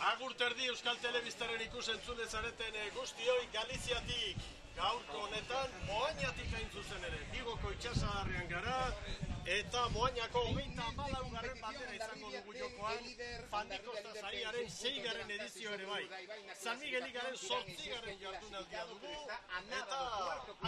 Agur terdi Euskal Telebistaren ikusentzule zareten guztioi Galiziatik gaurko honetan Moañatik hain zuzen ere. Bigoko itxasadarrean gara eta Moañako 34. batera izango dugu jokoan Fandikosta Sariaren 6. edizio ere bai. San Miguelikaren 8. jardunaldia dugu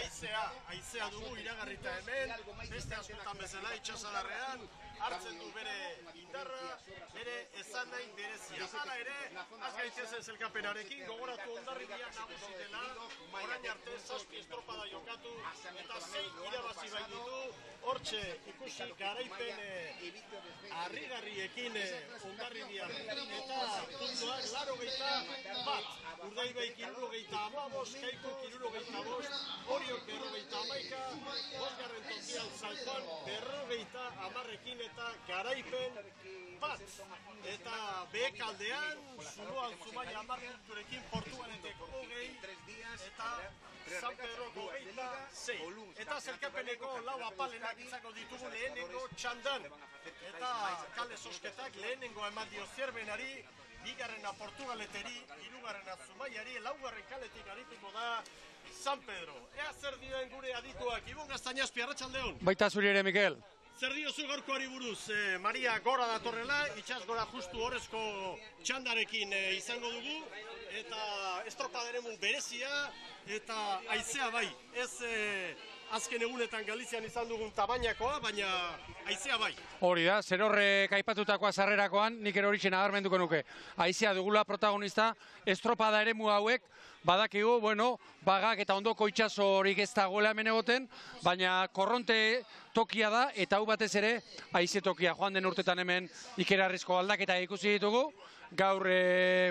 eta haizea dugu iragarrita hemen, beste askotan bezala itxasadarrean hartzen du bere indarra, bere esan nahi berezia. Hala ere, az gaitezen zelkapenarekin, gogoratu Hondarribia nagusi dela, orain arte 7 estropada jokatu eta 6 irabazi bai ditu. Hortxe ikusi garaipen harrigarriekin Hondarribian eta puntuak 81, Urdaibaik 75, Kaikuk 75, Oriok 51, 5. tokian San Juan 50 eta garaipen bat. Eta behekaldean, Zuloan Zumaia 10 punturekin, Portugaleteko 20 eta San Pedroko 26. Eta zelkapeneko 4 apalenak izango ditugu lehenengo txandan. Eta kale sosketak lehenengo eman dio Zierbenari, 2. Portugaleteri, 3. Zumaiari, 4. kaletik arituko da San Pedro. Ea zer dioen gure adituak, Ibon Gaztañazpi, arratsaldeon. Baita zuri ere, Mikel. Zer diozu gaurkoari buruz, Maria gora datorrela, itxas gora justu horrezko txandarekin izango dugu, eta estropaderemu berezia, eta haizea bai, ez azken egunetan Galizian izan dugun tamainakoa, baina haizea bai. Hori da, zer horrek aipatutakoa sarrerakoan, nik ere hori nabarmenduko nuke. Haizea dugula protagonista, estropada eremu hauek, badakigu, bueno, bagak eta ondoko itxaso horik ez dagoela hemen egoten, baina korronte tokia da, eta hau batez ere, haize tokia. Joan den urtetan hemen ikerarrizko aldaketa ikusi ditugu, gaur,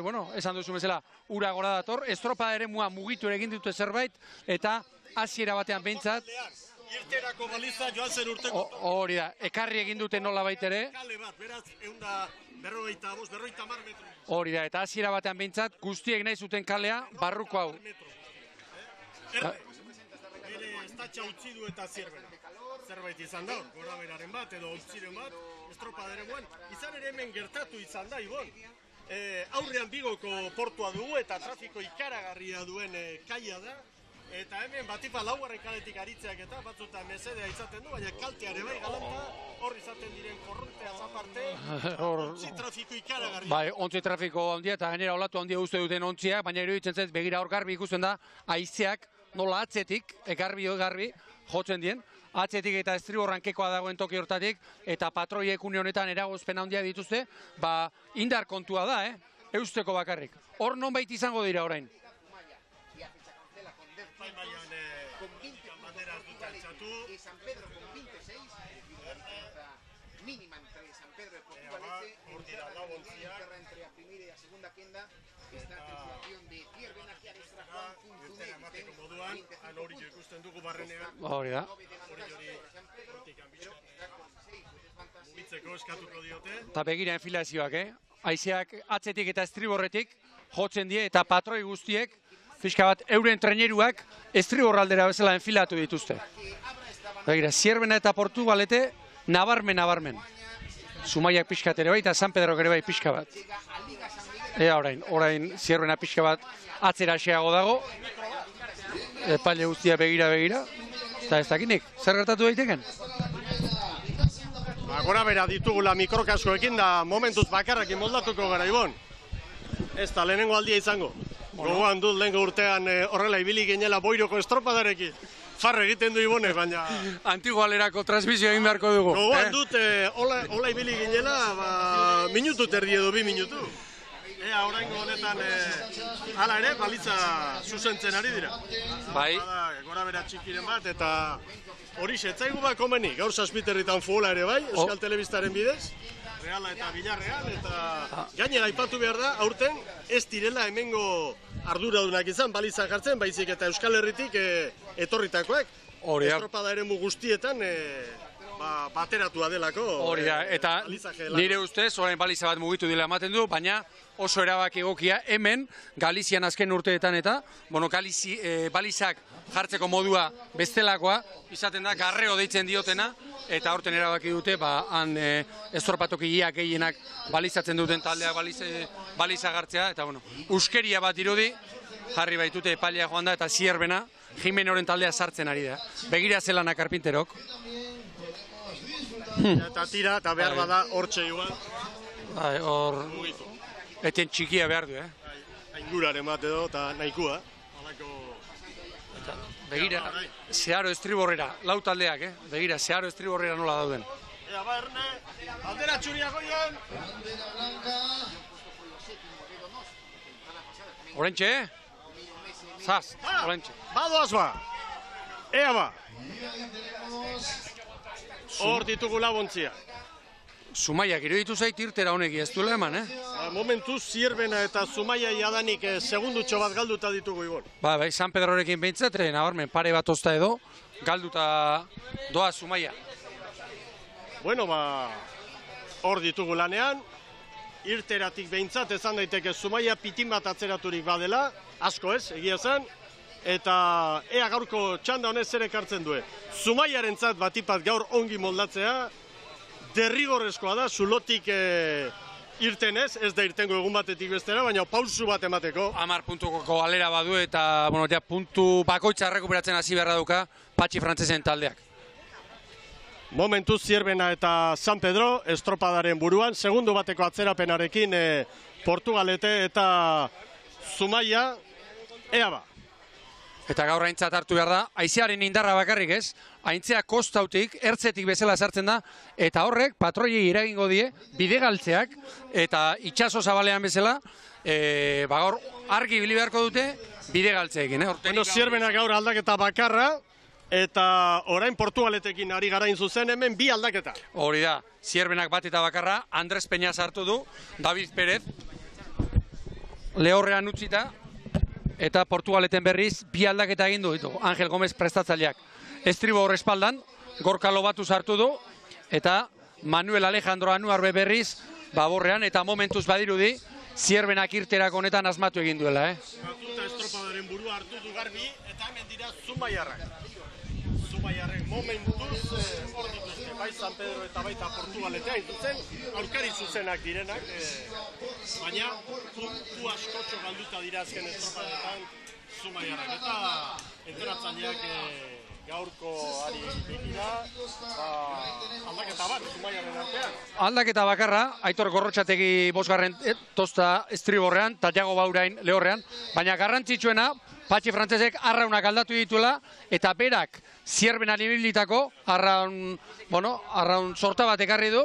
bueno, esan duzu bezala, ura gora dator, estropada eremua mugitu ere egin dute zerbait, eta hasiera batean behintzat. Irterako baliza joan zen urteko. Hori da, ekarri egin dute nola baitere. Kale bat, beraz, 150 metro. Hori da, eta hasiera batean behintzat, guztiek nahi zuten kalea, barruko hau. Bere estatxa utzi du eta Zierbena. Zerbait izan da, gora beraren bat edo utziren bat, estropadaren guan. Izan ere hemen gertatu izan da, Ibon. Aurrean Bigoko portua dugu eta trafiko ikaragarria duen kaia da. Eta hemen batipa 4. kaletik aritzeak eta batzutan mesedea izaten du, baina kalteare bai galanta, hor izaten diren korrontea zaparte, ontzi trafiko ikaragarria. Bai, ontzi trafiko handia eta gainera olatu handia uste duten ontziak, baina iruditzen zait begira hor garbi ikusten da, haizeak nola atzetik, garbi jotzen dien, atzetik eta estriborrankekoa dagoen toki hortatik, eta patroiek une honetan eragozpen handia dituzte, ba, indar kontua da, eusteko bakarrik. Hor nonbait izango dira orain. San Pedro con 26, mínima entre San Pedro y Portugalete, entre la primera y la segunda quenda, esta tripulación de Zierbena que adestra Juan Hori da. Eta begira enfilazioak, haizeak atzetik eta estriborretik jotzen die eta patroi guztiek, fiska bat euren treneruak estriborraldera bezala enfilatu dituzte. Begira, Zierbena eta Portugalete nabarmen. Zumaiak pixkat ere bai eta San Pedro ere bai pixka bat. Ea orain Zierbena pixka bat atzera xeago dago. Epaile guztia begira. Eta ez dakinik, zer gertatu daiteken? Gora bera ditugula mikrokaskoekin da momentuz bakarrakin moldatuko gara, Ibon. Ez da lehenengo aldia izango. Gogoan dut lehenko urtean horrela ibili ginela Boiroko estropadarekin. Farre egiten du Ibonek, baina... Antigualerako transmisio egin beharko dugu. Gogoan dut hola ibili ginela, minutu terdi edo 2 minutu. Ea, oraingo honetan, hala ere, balitza zuzentzen ari dira. Bai. Gora bera txikiren bat, eta hori setzaigu bat komeni. Gaur Zazpiterritan futbola ere bai, Euskal Telebistaren bidez. Reala eta Villarreal, eta gainera aipatu behar da, aurten ez direla hemengo arduradunak izan, baliza jartzen, baizik eta Euskal Herritik etorritakoak. Estropada eremu guztietan bateratua delako. Hori da, eta nire ustez, orain baliza bat mugitu dela ematen du, baina oso erabaki egokia hemen, Galizian azken urteetan eta, balizak jartzeko modua bestelakoa, izaten da, garreo deitzen diotena, eta horten erabaki dute, han estorpatokiak gehienak balizatzen duten taldeak baliza gartzea, eta euskeria bat irudi, jarri baitute epailea joan da, eta Zierbena, Jimenoren taldea sartzen ari da. Begira zelana Karpinterok. Eta tira, eta behar bada hortxe igual. Hor, eten txikia behar du, Ainguraren bat edo, eta nahikua. Begira, Zeharo Estriborrera, lau taldeak, Begira, Zeharo Estriborrera nola dauden. Ea, Erne, aldera txuriak oian! Orentxe, Zaz, orentxe. Badoaz ba! Ea ba! Hor ditugu labontzia. Zumaiak iruditu zait irtera honek ez duela eman, Momentuz, Zierbena eta Zumaia jadanik segundutxo bat galduta ditugu igor. Bai, San Pedrorekin behintzat, nabarmen, pare bat ozta edo, galduta doa Zumaia. Bueno, hor ditugu lanean, irteratik behintzat ezan daiteke Zumaia pitin bat atzeraturik badela, asko ez, egia zen, eta ea gaurko txanda honez ere ekartzen duen. Zumaiarentzat batipat gaur ongi moldatzea, derrigorrezkoa da, zulotik irtenez, ez da irtengo egun batetik bestera, baina pausu bat emateko. 10 puntuko galera badu eta puntu bakoitza rekuperatzen hasi beharra duka Patxi Frantzesen taldeak. Momentuz Zierbena eta San Pedro estropadaren buruan, segundu bateko atzerapenarekin Portugalete eta Zumaia, ea ba. Eta gaur aintzat hartu behar da, haizearen indarra bakarrik ez, aintzea kostautik, ertzetik bezala sartzen da, eta horrek patroiei eragingo die, bidegaltzeak, eta itxaso zabalean bezala, gaur argi bili beharko dute, bidegaltzeekin. Zierbena gaur aldaketa bakarra, eta orain Portugaletekin ari garain zuzen hemen bi aldaketa. Hori da, Zierbenak bat eta bakarra, Andres Peña sartu du, David Pérez, lehorrean utzita, eta Portugaleten berriz bi aldaketa egin du ditu, Angel Gomez prestatzaileak. Estribo horrespaldan, Gorka Lobatu sartu du, eta Manuel Alejandro Anuarbe berriz, baborrean, eta momentuz badirudi, Zierbenak irterak honetan asmatu egin duela, Batuta estropadaren burua hartu du garbi, eta hemen dira Zumaiarrak. Zumaiarrek momentuz hor dituzte, bai San Pedro eta baita Portugaletea intuzen, aurkari zuzenak direnak, baina puntu askotxo galduta dira azken estropadetan Zumaiarrak. Eta enteratzaileak gaurko ari dira, aldaketa bat Zumaiarren artean. Aldaketa bakarra, Aitor Gorrotxategi bosgarren tosta Estriborrean, Tatiago Baurain lehorrean, baina garrantzitsuena, Patxi Frantzesek arraunak aldatu dituela, eta berak Zierbenan ibilitako arraun sorta bat ekarri du,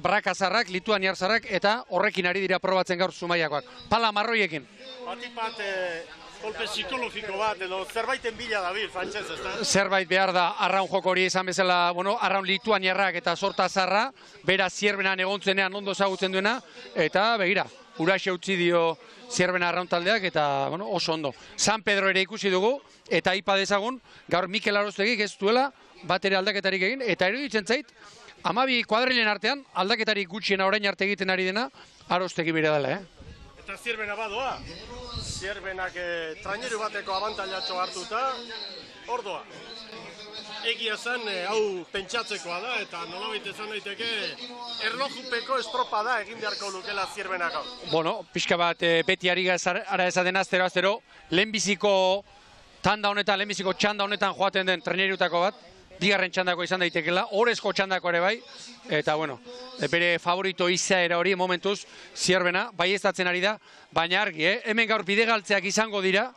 brakazarrak, lituaniarzarrak, eta horrekin ari dira probatzen gaur Zumaiakoak. Pala marroiekin. Batipat kolpe psikologiko bat, edo zerbaiten bila dabil, Frantzez, ez da? Zerbait behar da, arraun joko hori izan bezala, arraun lituaniarrak eta sorta zarra, bera Zierbenan egontzenean ondo ezagutzen duena, eta begira, uraxe utzi dio Zierbena arraun taldeak, eta oso ondo. San Pedro ere ikusi dugu, eta aipa dezagun, gaur Mikel Aroztegik ez duela bat ere aldaketarik egin, eta eruditzen zait, 12 kuadrilen artean, aldaketarik gutxiena orain arte egiten ari dena, Aroztegi bere dela, Eta Zierbena badoa, Zierbenak traineru bateko abantailatxo hartuta, ordoa. Egia zen, hau pentsatzekoa da, eta nolabait esan daiteke erlojupeko estropada egin beharko lukela Zierbenak hau. Pixka bat beti ari ara ezaten aztero, lehenbiziko txanda honetan joaten den trainerutako bat, bigarren txandako izan daitekela, orezko txandako ere bai, eta bere favorito izaera hori momentuz Zierbena, bai ez datzen ari da, baina argi, hemen gaur bidegaltzeak izango dira,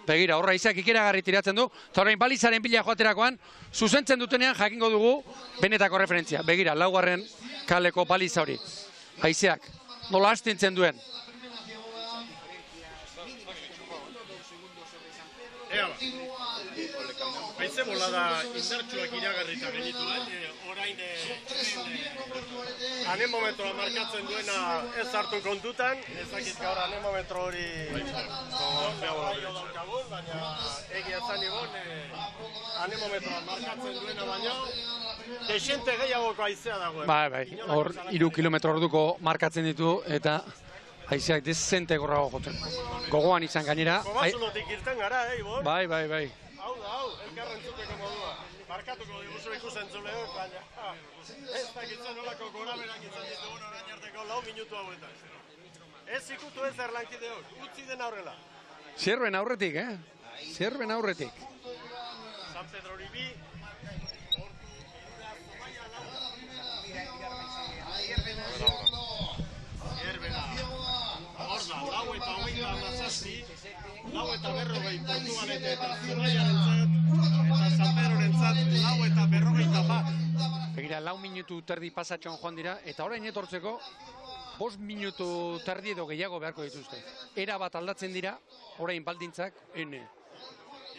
begira, horra izak ikeragarri tiratzen du, eta horrein balizaren bila joaterakoan, zuzentzen dutenean jakingo dugu benetako referentzia. Begira, laugarren kaleko baliza hori. Haizeak, nola astintzen duen. zebola da indartsuak iragarrita genituen, orain anemometroa markatzen duena ez hartu kontutan, ezakit gaur anemometro hori daukagun, baina egia zan igon, anemometroa markatzen duena baino, desente gehiagoko haizea dagoen. Bai, hor 3 kilometro orduko markatzen ditu eta haizeak dezente gorrago jotzen. Gogoan izan gainera. Kobazulotik irten gara, Ibon? Bai. Hau da, elkarrentzuteko modua. Markatuko diguzu ikusentzuleok, baina ez dakitzen nolako goraberak izan ditugun orain arteko 4 minutu hauetan. Ez ikutu ez erlankideok, utzi den aurrela. Zierben aurretik, Zierben aurretik. San Pedro Horibi. Zierbena. Horda, 4:27, 4:40 Portugalete eta Zumaiarentzat, eta San Pedrorentzat 4:41. Begira, 4 minutu terdi pasatxon joan dira, eta orain etortzeko 5 minutu terdi edo gehiago beharko dituzte. Era bat aldatzen dira, orain baldintzak,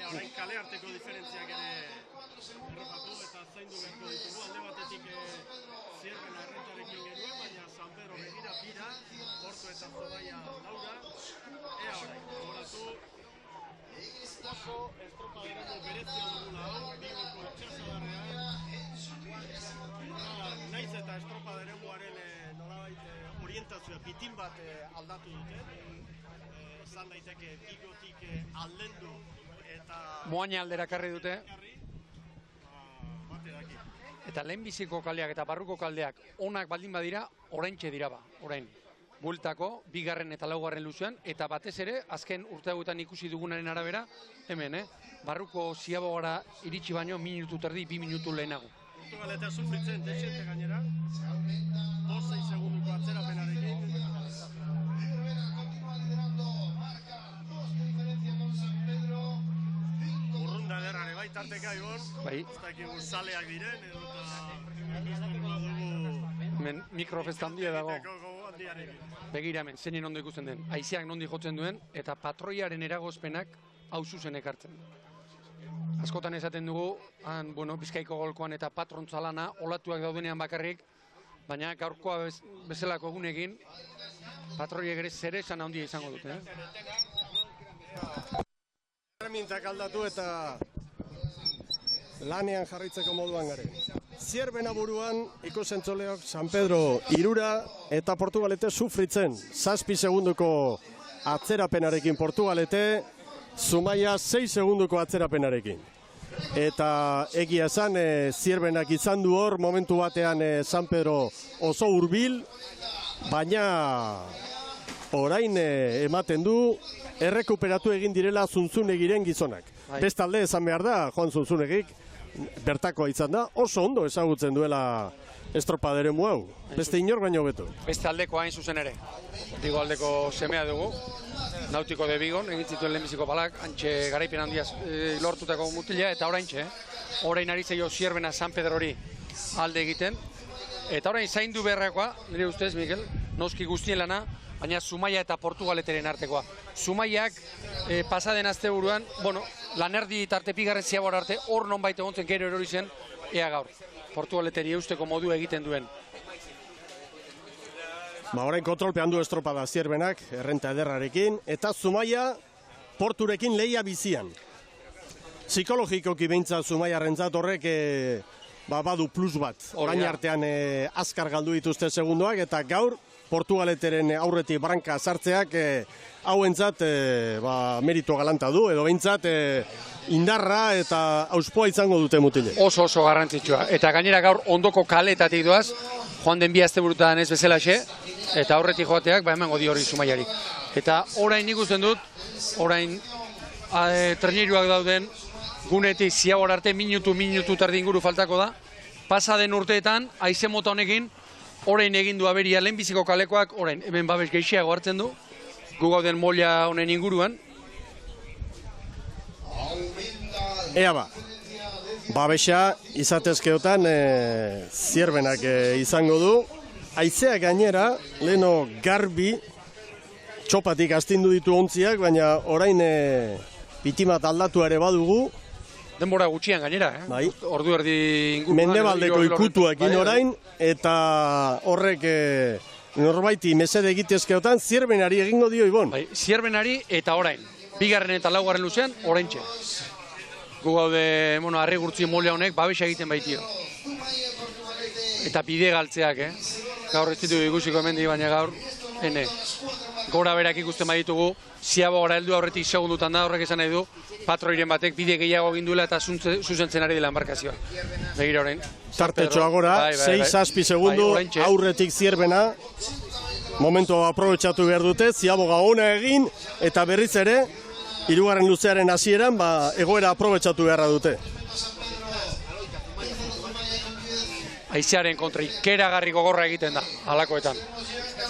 Orain kale arteko diferentziak ere errepatu eta zaindu beharko ditugu. Alde batetik Zierbena errentarekin genuen, baina San Pedro begira bira, Porto eta Zobaia laura. Ea orain, horatu oso estropa deremo berezia dugula hau, Bigoko itxasadarrean. Naiz eta estropa deremoaren nolabait orientazioa pitin bat aldatu dute. Zan daiteke Bigotik aldendu eta Moaina aldera karri dute. Eta lehenbiziko kaleak eta barruko kaldeak onak baldin badira, oraintxe dira ba, orain. Bueltako, 2. eta 4. luzean, eta batez ere, azken urte hauetan ikusi dugunaren arabera, hemen, barruko ziabogara iritsi baino, minutu terdi, 2 minutu lehenago. Portugaleta sufritzen desente gainera, 2-6 segunduko atzerapenarekin. Urrunda derrare baitarteka Ibon, Bai. ez dakigu zaleak diren, edo eta dugu Hemen mikrofesta handia dago. Begira hemen, zeinen ondo ikusten den. Haizeak nondi jotzen duen, eta patroiaren eragozpenak hau zuzen ekartzen. Askotan esaten dugu, Bizkaiko golkoan eta patrontzalana olatuak daudenean bakarrik, baina gaurkoa bezalako egunekin, patroiek ere zer esan handia izango dute. Herramientak aldatu eta lanean jarritzeko moduan garen. Zierbena buruan ikusentzoleok San Pedro 3 eta Portugalete sufritzen. 7 segunduko atzerapenarekin Portugalete, Zumaia 6 segunduko atzerapenarekin. Eta egia esan, Zierbenak izan du hor, momentu batean San Pedro oso hurbil, baina orain ematen du, errekuperatu egin direla Zunzunegiren gizonak. Bestalde esan behar da, Joan Zunzunegik, bertakoa izan da, oso ondo ezagutzen duela estropaderemu hau. Beste inor baino beto. Beste aldeko hain zuzen ere. Digo aldeko semea dugu. Nautiko de Bigon, egin zituen lehenbiziko balak, antxe garaipen handiaz lortutako mutila, eta oraintxe, orain ari zaio Zierbena San Pedrori alde egiten. Eta orain zaindu beharrakoa, nire ustez, Mikel, noski guztien lana, baina Zumaia eta Portugaleteren artekoa. Zumaiak pasaden asteburuan, lanerdi tarte 2. ziabor arte, hor nonbait egontzen gero erori zen, ea gaur. Portugaleteri eusteko modu egiten duen. Orain kontrolpean du estropada Zierbenak, errenta ederrarekin, eta Zumaia Porturekin lehia bizian. Psikologikoki beintza Zumaiarrentzat horrek badu plus bat. Orain artean azkar galdu dituzte segundoak, eta gaur Portugaleteren aurretik branka sartzeak hauentzat merito galanta du, edo behintzat indarra eta auspoa izango dute mutile. Oso garrantzitsua. Eta gainera gaur ondoko kaleetatik doaz, joan den 2 asteburutan ez bezalaxe, eta aurretik joateak emango dio hori Zumaiari. Eta orain ikusten dut, orain traineruak dauden, gunetik ziabor arte minutu terdi inguru faltako da. Pasa den urteetan, haize mota honekin, orain egin du aberia lehenbiziko kalekoak, orain hemen babes gehiago hartzen du, gu gauden molla honen inguruan. Ea babesa izatezkeotan Zierbenak izango du. Haizea gainera, leheno garbi, txopatik astindu ditu ontziak, baina orain pitimat aldatu ere badugu, denbora gutxian gainera, Bai. Ordu erdi inguruan. Mendebaldeko ikutuekin orain, eta horrek norbaiti mesede egitezkeotan Zierbenari egingo dio Ibon. Bai, Zierbenari eta orain. Bigarren eta laugarren luzean, oraintxe. Gu gaude, harri gurtzi molea honek, babesa egiten baitio. Eta bide galtzeak, Gaur ez ditu ikusiko hemendik, baina gaur, gora berak ikusten baditugu, ziabo gara heldu aurretik segundutan da, horrek esan nahi du, patroiren batek bide gehiago egin duela eta zuzentzen ari dela embarkazioa. Begira orain. Tartetxoa gora, 6-6 segundu, aurretik Zierbena, momentu aprobetxatu behar dute, ziaboga ona egin, eta berriz ere, hirugarren luzearen hasieran, egoera aprobetxatu beharra dute. Aizearen kontra ikeragarri gogorra egiten da, halakoetan.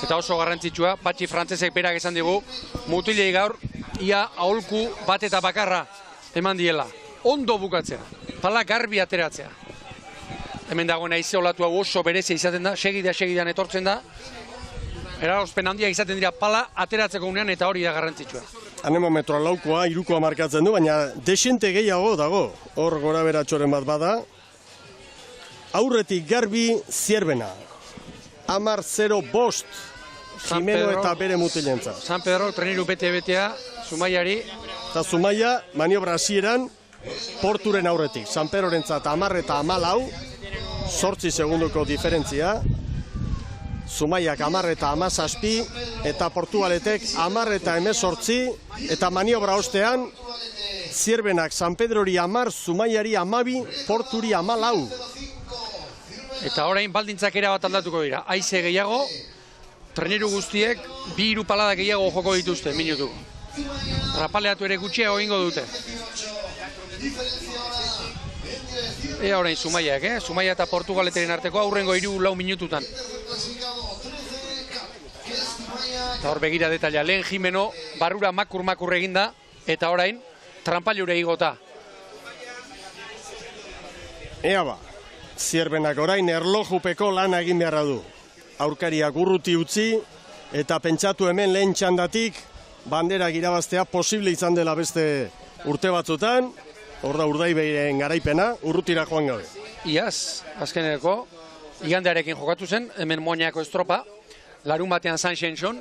Eta oso garrantzitsua, Patxi frantzesek berak esan digu, mutilei gaur, ia aholku bat eta bakarra eman diela. Ondo bukatzea, pala garbi ateratzea. Hemen dagoen aize olatu hau oso berezia izaten da, segidan etortzen da. Eragozpen handia izaten dira pala ateratzeko unean eta hori da garrantzitsua. Anemometroa laukoa, irukoa markatzen du, baina desente gehiago dago. Hor gora beratxoren bat bada. Aurretik garbi Zierbena. 10-0 Jimeno eta bere mutilentza. San Pedro, treniru bete-betea, Zumaiari. Eta Zumaia, maniobra hasieran, porturen aurretik. San Pedrorentzat 10 eta 14, 8 segunduko diferentzia. Zumaiak 10 eta 17, eta Portugaletek 10 eta 18, eta maniobra ostean, Zierbenak San Pedrori 10, Zumaiari 12, Porturi 14. Eta orain baldintzak erabat aldatuko dira. Aize gehiago, treneru guztiek 2 palada gehiago joko dituzte, minutu. Rapaleatu ere gutxiago egingo dute. Ea orain Zumaiak, Zumaia eta Portugaleteren arteko aurrengo 3-4 minututan. Eta hor begira detaila, lehen Jimeno barrura makur eginda, eta orain trampailure igota. Ea ba, Zierbenak orain erlojupeko lana egin beharra du. Aurkariak urruti utzi, eta pentsatu hemen lehen txandatik, banderak irabaztea posible izan dela beste urte batzutan, hor da Urdaibeiren garaipena, urrutira joan gabe. Iaz, azkeneko, igandearekin jokatu zen, hemen Moñako estropa, larun batean San Xenxon,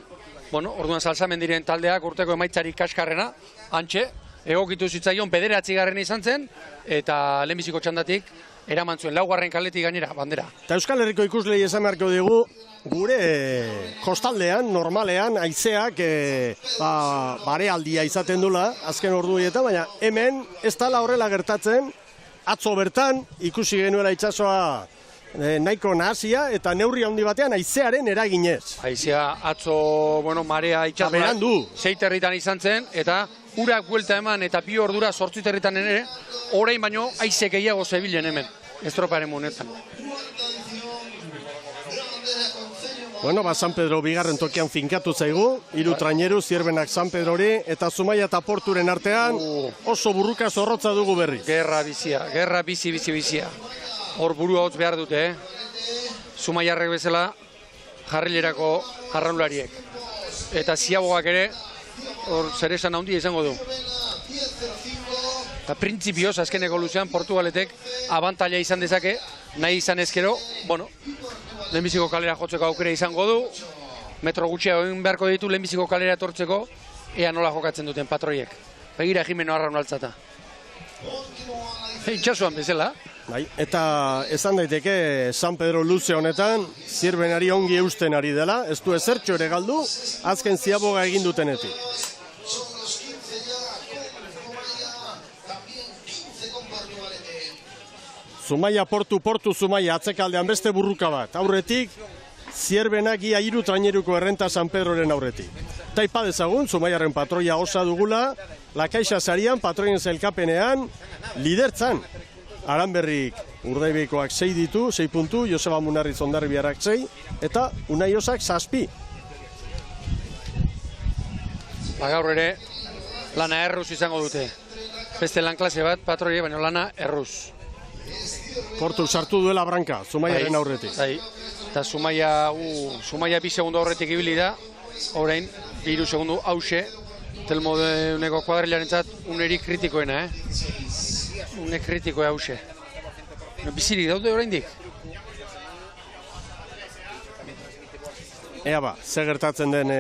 orduan Salsamendiren taldeak urteko emaitzari kaskarrena, antxe, egokitu zitzaion 9. izan zen, eta lehenbiziko txandatik, eraman zuen, 4. kaletik gainera, bandera. Eta Euskal Herriko ikuslei esan beharko digu, gure kostaldean, normalean, haizeak barealdia izaten dula, azken orduetan, baina hemen ez dela horrela gertatzen, atzo bertan, ikusi genuela itsasoa nahiko nahasia, eta neurri handi batean haizearen eraginez. Haizea atzo, marea itxasora, 6 herritan izan zen, eta urak buelta eman, eta 2 ordura 8 herritan ere, orain baino haize gehiago zebilen hemen, estroparen monetan. San Pedro bigarren tokian finkatu zaigu, 3 traineru, Zierbenak San Pedrori, eta Zumaia eta Porturen artean oso burruka zorrotza dugu berriz. Gerra bizia, gerra bizia. Hor burua hotz behar dute, Zumaiarrek bezala jarrilerako arraunlariek. Eta ziabogak ere, hor zeresan handia izango du. Eta printzipioz, azkeneko luzean, Portugaletek abantaila izan dezake, nahi izan ezkero, lehenbiziko kalera jotzeko aukera izango du, metro gutxea egin beharko ditu lehenbiziko kalera etortzeko, ea nola jokatzen duten patroiek. Begira Jimeno arraun altzata. Itxasuan bezala. Eta esan daiteke San Pedro luze honetan, Zierbenari ongi eusten ari dela, ez du ezertxo ere galdu, azken ziaboga egin dutenetik. Zumaia Portu Zumaia atzekaldean beste burruka bat, aurretik Zierbenak ia 3 traineruko errenta San Pedroren aurretik. Eta ipa dezagun, Zumaiaren patroia osa dugula, Lakaixa sarian, patroien zelkapenean, lidertzan. Aranberrik Urdaibeikoak 6 ditu, 6 puntu, Joseba Munarriz Ondarribiarrak 6, eta Unaiosak 7. Gaur ere, lana erruz izango dute. Beste lan klase bat, patroie, baina lana erruz. Portu sartu duela branka, Zumaiaren aurretik. Eta Zumaia 2 segundo aurretik ibili da, orain 3 segundo hause, telmo uneko kuadrilarentzat unerik kritikoena, une kritikoa hause. Bizirik daude oraindik. Ea ba, ze gertatzen den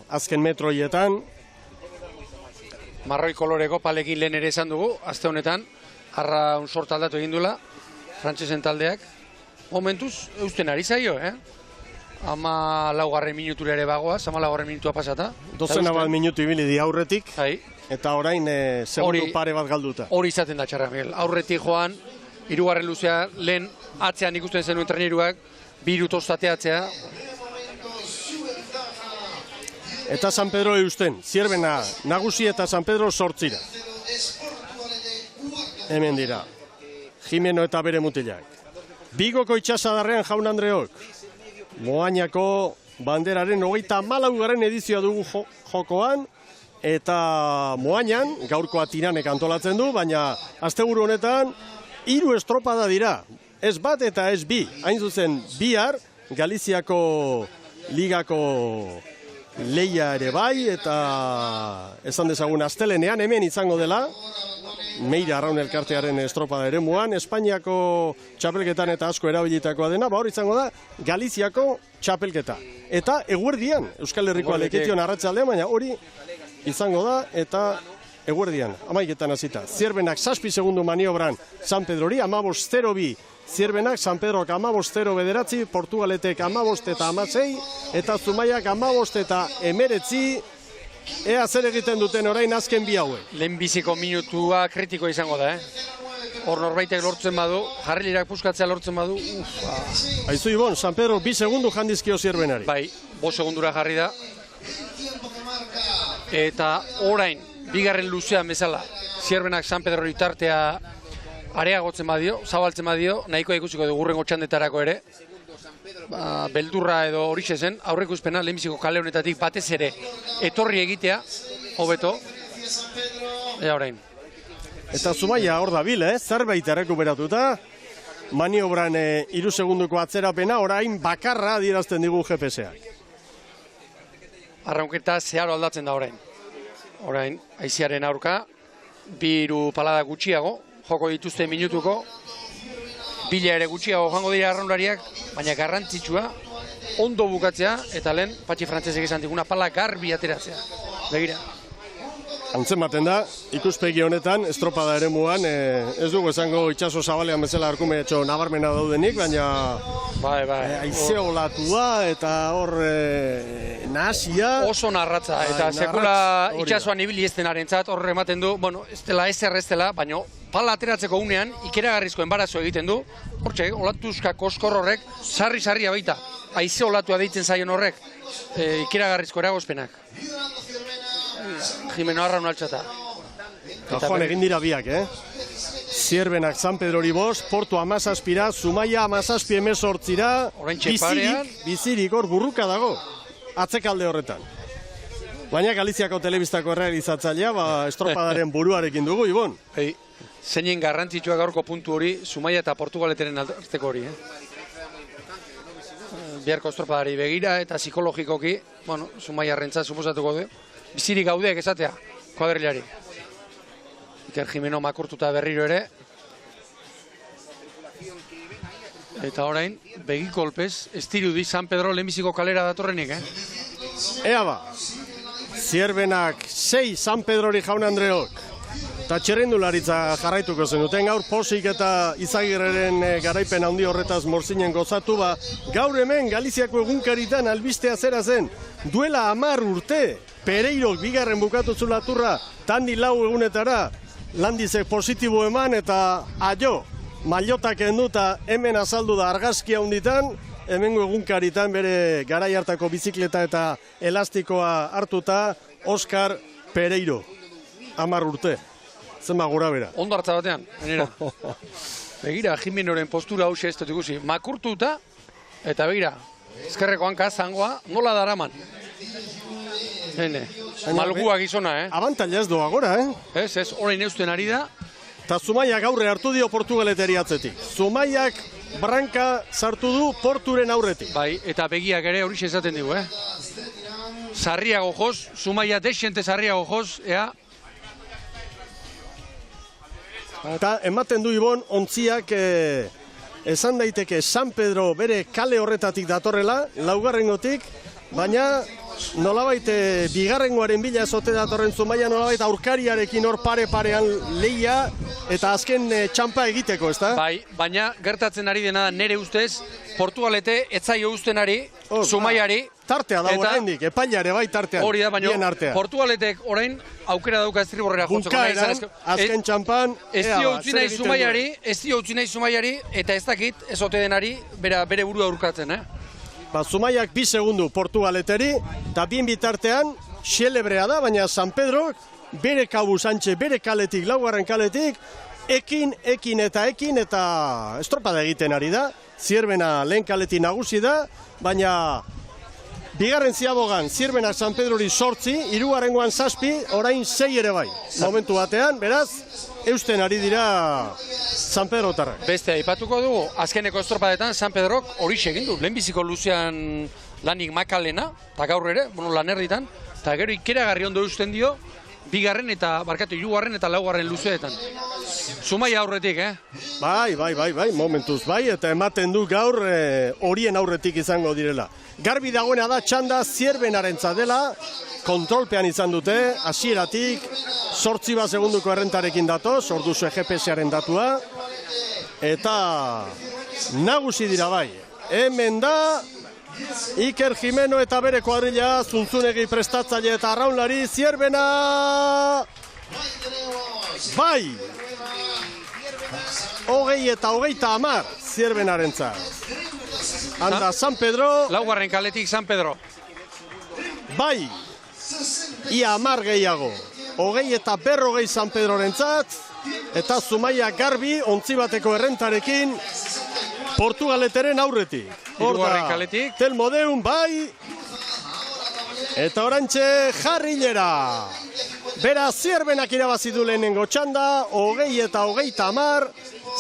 azken metroietan. Marroi koloreko palekin lehen ere esan dugu, aste honetan, harra unsort aldatu egin duela, frantsesen taldeak. Momentuz, eusten ari zaio, 14 minutura ere bagoaz, 14 minutua pasata. Dozena bat minutu ibili di aurretik, Hai. eta orain segundu pare bat galduta. Hori izaten da txarra, Miguel. Aurretik joan, 3. luzea, lehen atzean ikusten zenuen treneruak, 2 tostateatzea. Eta San Pedro eusten, Zierbena nagusi eta San Pedro 8. Hemen dira, Jimeno eta bere mutilak. Bigoko itxasadarrean Jaun Andreok. Moañako banderaren 34. edizioa dugu jokoan, eta Moañan, gaurkoa Tiranek antolatzen du, baina asteburu honetan 3 estropada dira. Ez bat eta ez bi, hain zuzen bihar, Galiziako ligako leia ere bai, eta esan dezagun astelenean hemen izango dela, Meira Arraun elkartearen estropada eremuan, Espainiako txapelketan eta asko erabilitakoa dena, hor izango da Galiziako txapelketa. Eta eguerdian, Euskal Herriko Aleketion arratsaldean, baina hori izango da, eta eguerdian, 11etan hasita. Zierbenak 7 segundu maniobran San Pedrori, 15-0-2, Zierbenak San Pedrok 15-0-9, Portugaletek 15-16, eta Zumaiak 15-19, ea zer egiten duten orain azken bi hauek. Lehenbiziko minutua kritikoa izango da, Hor norbaitek lortzen badu, jarrilirak puskatzea lortzen badu, Aizu Ibon, San Pedro 2 segundu jandizkio Zierbenari. Bai, 5 segundura jarri da. Eta orain, 2. luzean bezala, Zierbenak San Pedro itartea areagotzen badio, zabaltzen badio, nahikoa ikusiko du gurrengo txandetarako ere. Beldurra edo horixe zen, aurreikuspena lehenbiziko kale honetatik batez ere etorri egitea, hobeto, ea orain. Eta Zumaia hor da bil, zerbait errekuperatuta, maniobran 3 segunduko atzerapena, orain bakarra adierazten digu GPS-ak. Arraunketa zeharo aldatzen da orain. Orain, haiziaren aurka, 2 palada gutxiago, joko dituzte minutuko, bila ere gutxiago joango dira arraunlariak, baina garrantzitsua, ondo bukatzea, eta lehen, Patxi Frantzesek esan diguna, pala garbi ateratzea. Begira. Antzematen da, ikuspegi honetan, estropada eremuan, ez dugu esango itxaso zabalean bezala arkumetxo nabarmena daudenik, baina haize olatua eta hor nahasia. Oso narratza, eta sekula itxasoan ibili ez denarentzat, hor ematen du, bueno, ez dela ezer ez dela, baina pala ateratzeko unean, ikeragarrizko enbarazo egiten du, hortxe, olatuzka koskor horrek, sarri-sarria baita, haize olatua deitzen zaion horrek, ikeragarrizko eragozpenak. Jimeno Arraun altxata. Eta joan egin dira biak, Zierbenak San Pedrori 5, Porto 17, Zumaia 17-18, bizirik hor burruka dago, atzekalde horretan. Baina Galiziako telebistako errealizatzailea, estropadaren buruarekin dugu, Ibon. Zeinen garrantzitsua gaurko puntu hori, Zumaia eta Portugaleteren arteko hori, Biharko estropadari begira eta psikologikoki, bueno, Zumaia rentzat suposatuko du. Bizirik gaudeak esatea, kuadrilari. Iker Jimeno makurtuta berriro ere. Eta orain, begikolpez, estirudi San Pedro lehenbiziko kalera datorrenik, Ea ba, Zierbenak 6 San Pedrori Jaun Andreok. Eta txerrendularitza jarraituko zenuten gaur, Posik eta Izagirreren garaipen handi horretaz morzinen gozatu, gaur hemen Galiziako egunkaritan albistea zera zen, duela 10 urte, Pereirok 2. bukatu zulaturra, tandi 4 egunetara, Landizek positibo eman eta aio, mailotak enduta hemen azaldu da argazkia hunditan, hemengo egunkaritan bere garai hartako bizikleta eta elastikoa hartuta, Oskar Pereiro, 10 urte. Zenba gura bera. Ondo hartza batean, benera. Begira, Jimenoren postura hause ez dut ikusi. Makurtuta, eta begira, ezkerreko hanka zangoa, nola daraman. Malgua gizona, Abantaila ez doa gora, Ez, orain eusten ari da. Eta Zumaiak aurre hartu dio Portugaleteri atzetik. Zumaiak branka sartu du Porturen aurretik. Bai, eta begiak ere hori esaten digu, Sarriago joz, Zumaia desente sarriago joz, Eta ematen du Ibon, ontziak esan daiteke San Pedro bere kale horretatik datorrela, laugarrengotik, baina nolabait bigarrengoaren bila ezote datorren Zumaia nolabait aurkariarekin hor pare-parean lehia eta azken txampa egiteko, ezta? Bai, baina gertatzen ari dena da nere ustez, Portugalete etzaio uzten ari, Zumaiari. Tartea da oraindik, epailare bai tartean. Hori da, baina Portugaletek orain aukera dauka estriborrera jotzeko. Bukaeran, azken txampan, ez dio utzi nahi Zumaiari, eta ez dakit, ez ote denari, bere burua urkatzen, Zumaiak 2 segundu Portugaleteri, eta bien bitartean, xelebrea da, baina San Pedro, bere kabu Sánchez, bere kaletik, laugarren kaletik, ekin eta estropada egiten ari da, Zierbena lehen kaletik nagusi da, baina bigarren ziabogan Zierbenak San Pedrori 8, hirugarrengoan 7, orain 6 ere bai. Momentu batean, beraz, eusten ari dira San Pedrotarrak. Beste, aipatuko dugu, azkeneko estropadetan San Pedrok hori egin du. Lehenbiziko luzean lanik makalena, eta gaur ere, lanerditan, eta gero ikeragarri ondo eusten dio, hirugarren eta laugarren luzeetan. Zumaia aurretik, Bai, momentuz bai, eta ematen du gaur horien aurretik izango direla. Garbi dagoena da txanda Zierbenarentzat dela, kontrolpean izan dute, hasieratik 8 segunduko errentarekin datoz, orduzue GPS-aren datua, eta nagusi dira bai. Hemen da Iker Jimeno eta bere kuadrilla, Zuntzunegi prestatzaile eta arraunlari, Zierbena! Bai! 20 eta 30 Zierbenarentzat. Anda San Pedro. Laugarren kaletik San Pedro. Bai! Ia 10 gehiago. 20 eta 40 San Pedrorentzat. Eta Zumaia garbi, ontzi bateko errentarekin, Portugaleteren aurretik. Hirugarren kaletik. Telmodeun, bai! Eta orantxe jarrilera. Beraz, Zierbenak irabazi du lehenengo txanda, 20 eta 30,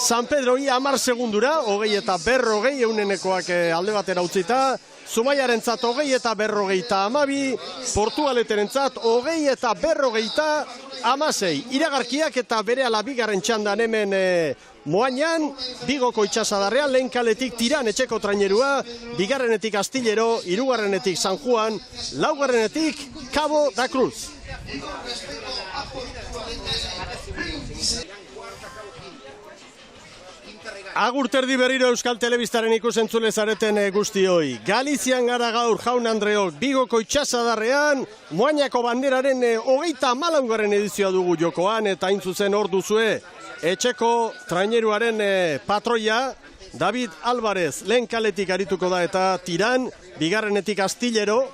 San Pedro ia 10 segundura, 20 eta 40 eunenekoak alde batera utzita, Zumaiarentzat 20 eta 52, Portugaleterentzat 20 eta 46, iragarkiak eta berehala bigarren txandan hemen Moañan, Bigoko itxasadarrean, lehen kaletik Tiran etxeko trainerua, bigarrenetik Astillero, hirugarrenetik San Juan, laugarrenetik Cabo da Cruz. Agur terdi berriro Euskal Telebistaren ikusentzule zareten guztioi. Galizian gara gaur jaun Andreok, Bigoko itxasadarrean, Moañako banderaren 34. edizioa dugu jokoan, eta hain zuzen hor duzue etxeko traineruaren patroia, David Álvarez, lehen kaletik arituko da eta Tiran, bigarrenetik Astillero,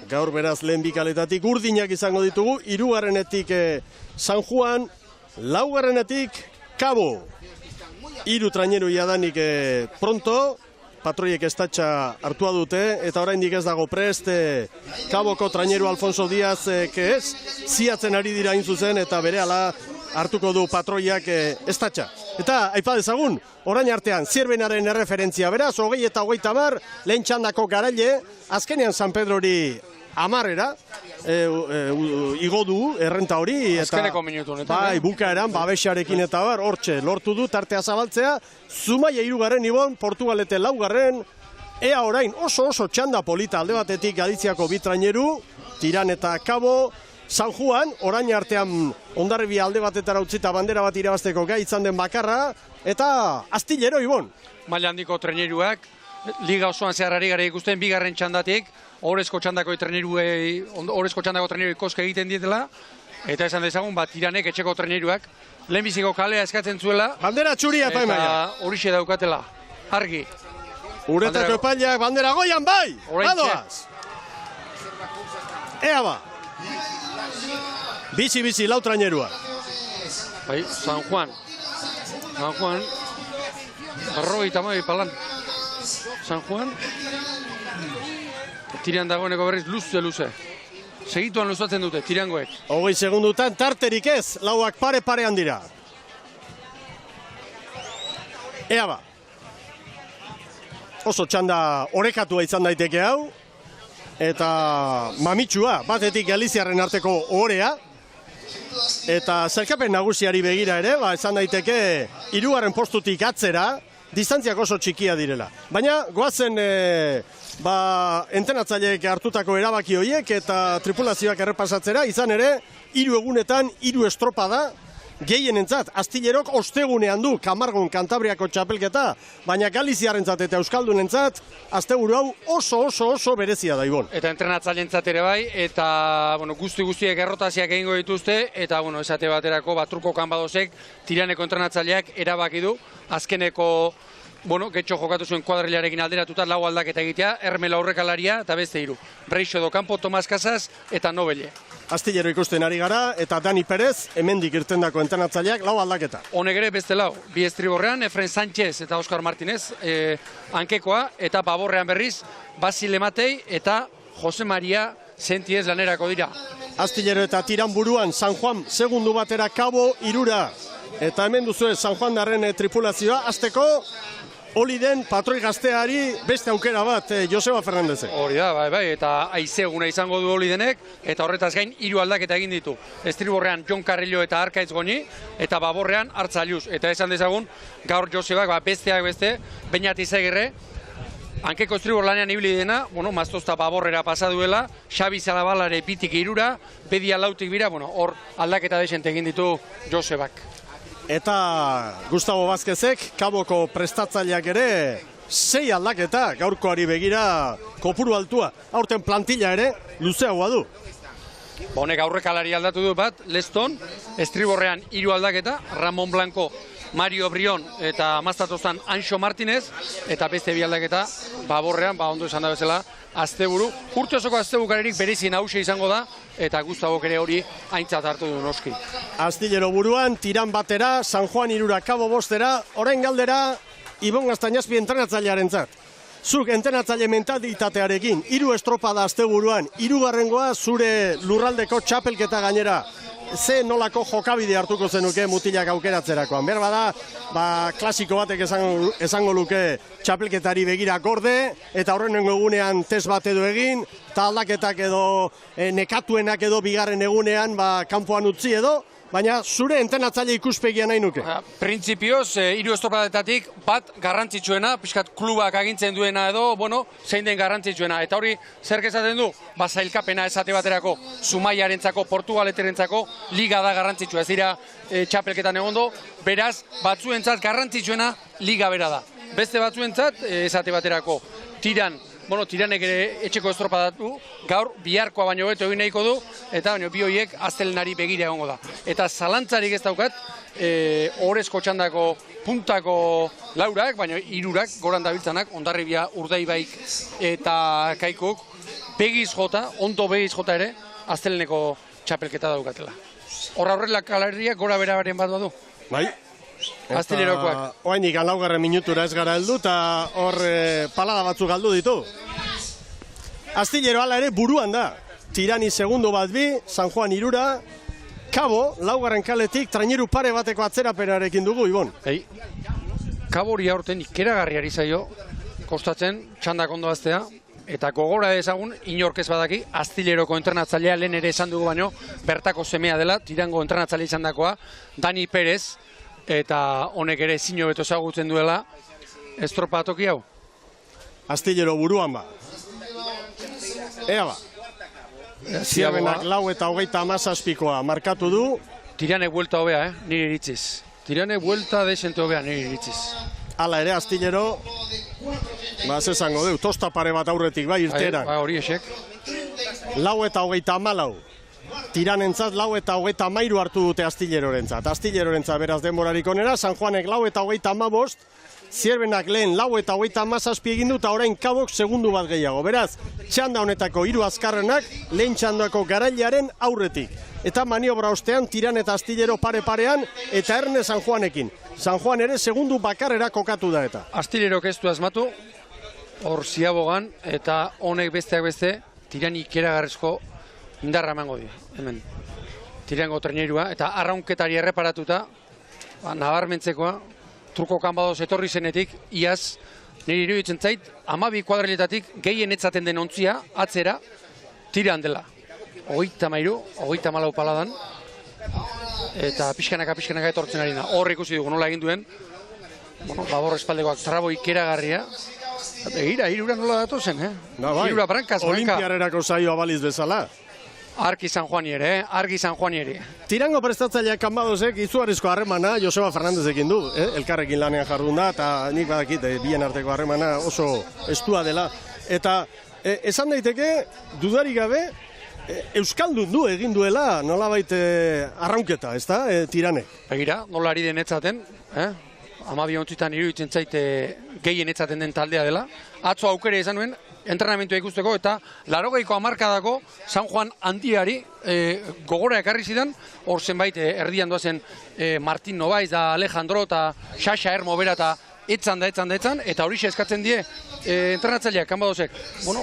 gaur beraz lehen bikaletatik urdinak izango ditugu, hirugarrenetik San Juan, laugarrenetik Cabo. Hiru traineru jadanik pronto, patroiek estatxa hartua dute, eta oraindik ez dago prest, Caboko traineru Alfonso Díaz, ziatzen ari dira hain zuzen, eta berehala hartuko du patroiak estatxa. Eta, aipa dezagun, orain artean, Zierbenaren erreferentzia, beraz, 20 eta 30, lehen txandako garaile, azkenean San Pedrori 10 igo du errenta hori. Azkeneko minutu honetan. Bai, bukaeran, babesarekin eta bar, hortxe, lortu du tartea zabaltzea, Zumaia 3. Ibon, Portugalete 4. Ea orain oso txanda polita alde batetik Galiziako bi traineru, Tiran eta Cabo, San Juan, orain artean Hondarribia alde batetara utzita bandera bat irabazteko gai izan den bakarra, eta Astillero Ibon. Maila handiko traineruak, liga osoan zeharrari gara ikusten bigarren txandatik, Orezko txandako traineruei koska egiten dietela, eta esan dezagun, Tiranek etxeko traineruak, lehenbiziko kalea eskatzen zuela, bandera txuria eta eta horixe daukatela, argi. Uretako epaileak bandera goian, bai! Badoaz! Ea ba! Bizi, lau traineruak. Bai, San Juan, 40 palan. San Juan, Tiran dagoeneko berriz luze. Segituan luzatzen dute, Tirangoek. 20 segundutan tarterik ez, lauak pare-parean dira. Ea ba. Oso txanda orekatua izan daiteke hau. Eta mamitsua, batetik Galiziarren arteko orea. Eta zelkapen nagusiari begira ere, esan daiteke, 3. postutik atzera, distantziak oso txikia direla. Baina, goazen entenatzaileek hartutako erabaki horiek eta tripulazioak errepasatzera, izan ere, 3 egunetan 3 estropada, gehienentzat, Astillerok ostegunean du Kamargon Kantabriako txapelketa, baina Galiziarentzat eta Euskaldunentzat asteburu hau oso berezia da, Ibon. Eta entrenatzaileentzat ere bai, eta guztiek errotaziak egingo dituzte, eta esate baterako truko kanbadosek Tiraneko entrenatzaileak erabaki du azkeneko getxo jokatu zuen kuadrilarekin alderatuta 4 aldaketa egitea, Hermela aurrekalaria eta beste 3. Reixo do Campo, Tomas Casas eta Nobele. Astillero ikusten ari gara, eta Dani Perez, hemendik irtendako entrenatzaileak 4 aldaketa. Honek ere beste 4, bi estriborrean, Efren Sánchez eta Oskar Martínez, hankekoa, eta baborrean berriz, Basile Matei eta Jose Maria Sentiez lanerako dira. Astillero eta Tiran buruan, San Juan segundu batera Cabo 3. Eta hemen duzu San Juan darren tripulazioa, azteko hori den patroi gazteari beste aukera bat, Joseba Fernandezek. Hori da, bai, eta aizeguna izango du hori denek, eta horretaz gain 3 aldaketa egin ditu. Estriborrean Jon Carrillo eta Arkaitz Goni, eta baborrean Artzaluz. Eta esan dezagun, gaur Josebak besteak beste, Beñat Izagirre, hankeko estribor lanean ibili dena, maztozta baborrera pasa duela, Xabi Zalabalare pitik 3, Bedia lautik bira, hor aldaketa desente egin ditu Josebak. Eta Gustavo Vázquezek, Kaboko prestatzaileak ere, 6 aldaketa gaurkoari begira kopuru altua. Aurten plantilla ere, luzeagoa du. Honek aurrekalari aldatu du bat, Leston, estriborrean 3 aldaketa, Ramon Blanco, Mario Brion eta maztatozan Anxo Martínez, eta beste 2 aldaketa, baborrean, ondo esan da bezala, asteburu. Urte osoko astebukarerik berezi nagusia izango da, eta Gustabok ere hori aintzat hartu du noski. Astillero buruan, Tiran batera, San Juan 3, Cabo 5, orain galdera, Ibon Gaztañazpi entrenatzailearentzat. Zuk entrenatzaile mentalitatearekin, 3 estropada asteburuan, 3. zure lurraldeko txapelketa gainera, ze nolako jokabide hartuko zenuke mutilak aukeratzerakoan. Behar bada, klasiko batek esango luke txapelketari begira gorde, eta horrenengo egunean test bat edo egin, eta aldaketak edo nekatuenak edo bigarren egunean kanpoan utzi edo, baina zure entrenatzaile ikuspegia nahi nuke. Printzipioz, 3 estropadetatik bat garrantzitsuena, pixkat klubak agintzen duena edo, zein den garrantzitsuena. Eta hori, zer esaten du? Zailkapena esate baterako, Zumaiarentzako, Portugaleterentzako, liga da garrantzitsua. Ez dira txapelketan egondo, beraz, batzuentzat garrantzitsuena liga bera da. Beste batzuentzat, esate baterako, Tiranek ere etxeko estropadatu, gaur biharkoa baino beto egin nahiko du, eta bi horiek aztelenari begira egongo da. Eta zalantzarik ez daukat, orezko txandako puntako 4, baina 3 goran dabiltzanak, Hondarribia, Urdaibaik eta Kaikuk, ondo begiz jota ere, azteleneko txapelketa daukatela. Horra horrela kalariak gora berabaren bat badu. Bai. Astillerokoak. Oainik 4. minutura ez gara heldu, eta hor palada batzuk galdu ditu. Astillero hala ere buruan da. Tirani segundo bat bi, San Juan 3, Cabo, 4. kaletik, traineru pare bateko atzerapenarekin dugu, Ibon. Cabo hori aurten ikeragarriari zaio, kostatzen txandak ondo aztea, eta gogora ezagun, inork ez badaki, Astilleroko entrenatzailea lehen ere esan dugu baino, bertako semea dela, Tirango entrenatzailea izan dakoa, Dani Perez, eta honek ere zino beto ezagutzen duela estropatoki hau. Astillero buruan ba. Ea ba. Ziabenak 4 eta 37 markatu du. Tirane buelta hobea, nire iritziz. Tirane buelta desente hobea, nire iritziz. Hala ere, Astillero, zezango du, tosta pare bat aurretik bai irteeran. Hori esek. 4 eta 34. Tiranentzat 4 eta 33 hartu dute Astillerorentzat. Astillerorentzat beraz denborarik onera, San Juanek 4 eta 35, Zierbenak lehen 4 eta 37 egin du, eta orain Kabok segundu bat gehiago. Beraz, txanda honetako 3 azkarrenak, lehen txandako garailearen aurretik. Eta maniobra ostean Tiran eta Astillero pare-parean, eta Erne San Juanekin. San Juan ere segundu bakarrera kokatu da eta. Astillerok ez du asmatu, hor ziabogan, eta honek besteak beste, Tirani ikeragarrizko indarra emango dio, hemen. Tirango trenerua, eta arraunketari erreparatuta, nabarmentzekoa, truko kanbadoz etorri zenetik, iaz, nire iruditzen zait, 12 kuadriletatik gehien etzaten den ontzia, atzera, Tiran dela. 33, 34 paladan, eta pixkanaka etortzen ari da. Hor ikusi dugu nola egin duen, babor espaldekoak trabo ikeragarria. Begira, hirura nola datozen, Hirura brankaz, Olimpiarerako saioa baliz bezala. Argi San Juani ere, Tirango prestatzaileak kanbadosek izugarrizko harremana Joseba Fernandezekin du, elkarrekin lanean jardun da, eta nik badakit bien arteko harremana oso estua dela. Eta esan daiteke, dudarik gabe, euskaldun du egin duela nolabait arraunketa, ez da, Tiranek? Begira, nola ari denetzaten, 12 ontzitan iruditzen zaite gehien etzaten den taldea dela. Atzo aukere izan nuen, entrenamentua ikusteko, eta 80ko hamarkadako San Juan handiari gogora ekarri zidan, hor zenbait erdian doazen Martin Nobaiz da Alejandro eta Xaxa Hermo bera eta etzan, eta hori eskatzen die entrenatzaileak kanbadosek,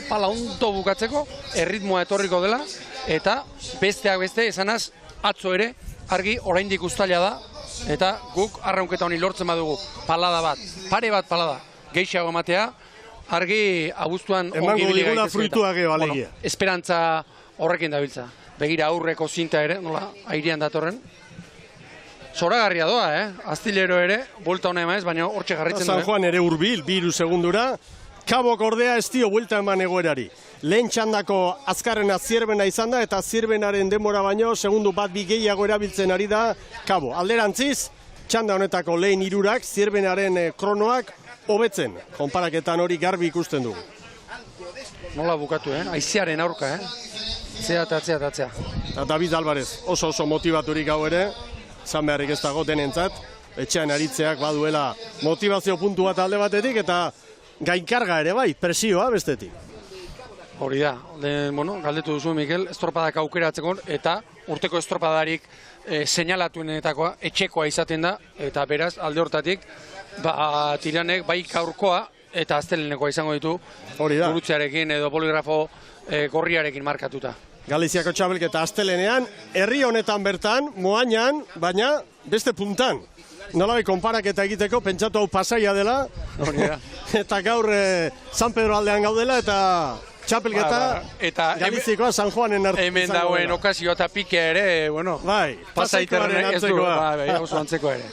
pala ondo bukatzeko, erritmoa etorriko dela, eta besteak beste esanaz atzo ere, argi oraindik uztaila da, eta guk arraunketa honi lortzen badugu palada bat, pare bat palada, gehiago ematea, argi abuztuan ongi ibili gaitezke. Esperantza horrekin dabiltza. Begira aurreko zinta ere, nola airean datorren. Zoragarria doa, Astilero ere, buelta hona emaiz, baina hortxe jarritzen San Juan ere hurbil, 2 segundura. Kabok ordea ez dio buelta eman egoerari. Lehen txandako azkarrena Zierbena izan da, eta Zierbenaren denbora baino, segundu bat bi gehiago erabiltzen ari da Kabo. Alderantziz, txanda honetako lehen hirurak, Zierbenaren kronoak hobetzen. Konparaketan hori garbi ikusten dugu. Nola bukatu, Aizearen aurka, Zea. Eta David Alvarez oso motibaturik hau ere, zan beharrik ez dago denentzat, etxean aritzeak baduela motivazio puntu bat alde batetik, eta gainkarga ere bai, presioa bestetik. Hori da, galdetu duzu Mikel, estropadak aukeratzeko, eta urteko estropadarik seinalatuenetakoa etxekoa izaten da, eta beraz alde hortatik, Tiranek bai gaurkoa eta astelenekoa izango ditu, gurutzearekin edo poligrafo gorriarekin markatuta. Galiziako txabelketa astelenean, herri honetan bertan, Moañan, baina beste puntan. Nolabai konparaketa egiteko, pentsatu hau Pasaia dela, eta gaur San Pedro aldean gaudela, eta txapelketa Galizikoa San Juanen hartu. Hemen dagoen okazioa eta pikea ere, Pasaiterren ez du, oso antzekoa ere.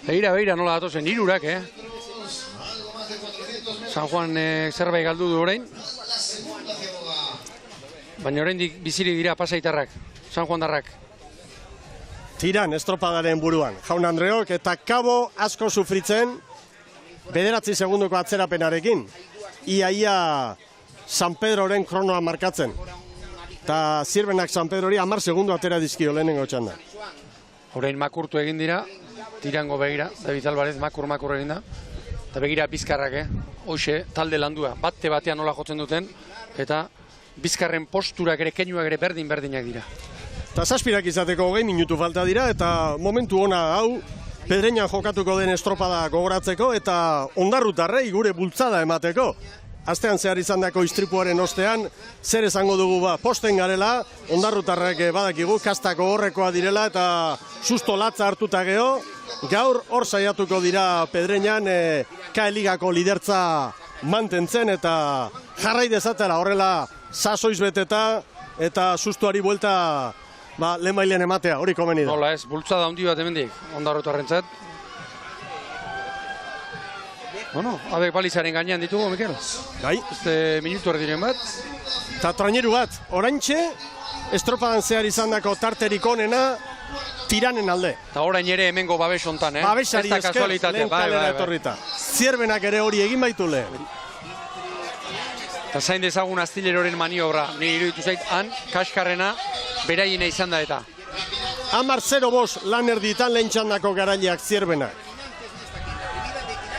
Begira, nola datozen, hirurak, San Juan zerbait galdu du orain. Baina oraindik bizirik dira Pasaitarrak, San Juan darrak. Tiran estropadaren buruan, Jaun Andreok eta Kabo asko sufritzen 9 segunduko atzerapenarekin. Ia San Pedroren kronoa markatzen. Eta Zierbenak San Pedrori 10 segundu atera dizkio lehenengo txanda. Orain makurtu egin dira, Tirango begira, David Alvarez makur egin da. Eta begira bizkarrak, hoxe talde landua, batean nola jotzen duten, eta bizkarren posturak ere, keinuak ere berdinak dira. Eta zazpirak izateko 20 minutu falta dira, eta momentu ona hau, Pedreñan jokatuko den estropada gogoratzeko, eta ondarrutarrei gure bultzada emateko. Astean zehar izan dako istripuaren ostean, zer esango dugu posten garela, ondarrutarrek badakigu, kastako horrekoa direla, eta susto latza hartuta geho, gaur hor saiatuko dira Pedreñan K-ligako lidertza mantentzen, eta jarrai dezatela horrela sasoiz beteta, eta sustuari buelta lehenbailen ematea, hori komeni da. Nola ez, bultzada handi bat hemendik, ondarrutarrentzat. Abek balizaren gainean ditugu, Mikel? Bai. Este minutu erdiren bat. Eta traineru bat, oraintxe, estropadan zehar izan dako tarterik onena, Tiranen alde. Eta orain ere hemengo babes hontan, Babesari esker, lehen kalera etorrita. Zierbenak ere hori egin baitu lehen. Eta zain dezagun Astileroren maniobra, nire iruditu zait, han, kaskarrena, beraiena izan da eta. 10-0 lan erditan lehen txandako garaileak Zierbenak.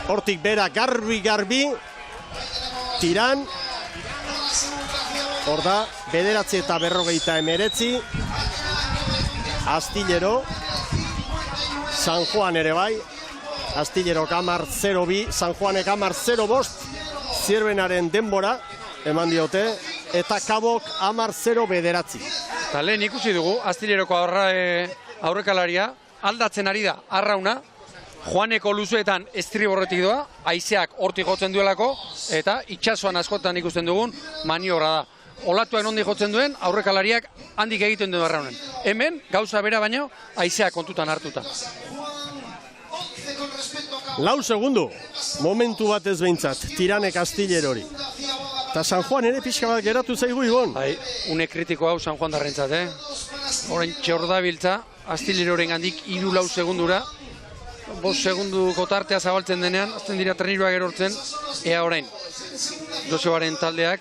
Hortik bera garbi, Tiran, hor da, 9 eta 59, Astilero, San Juan ere bai, Astilero 10-0, San Juanek 10-5, Zierbenaren denbora, eman diote, eta Kabok 10-9. Eta lehen ikusi dugu, Astileroko aurrekalaria, aldatzen ari da, arrauna, Juaneko luzuetan estriborretik doa, haizeak hortik jotzen duelako, eta itxasuan askotan ikusten dugun maniobra da. olatuak nondi jotzen duen, aurrekalariak handik egiten duen arraunen. Hemen, gauza bera baino, haizea kontutan hartuta. 4 segundu, momentu bat ez behintzat, Tiranek Astillerori. Eta San Juan ere pixka bat geratu zaigu Ibon. Bai, une kritiko hau San Juan darrentzat, Orain txordabiltza, Astillerorren gandik 3-4 segundura, 5 segunduko tartea zabaltzen denean, azten dira treniruak erortzen, ea orain. Josebaren taldeak,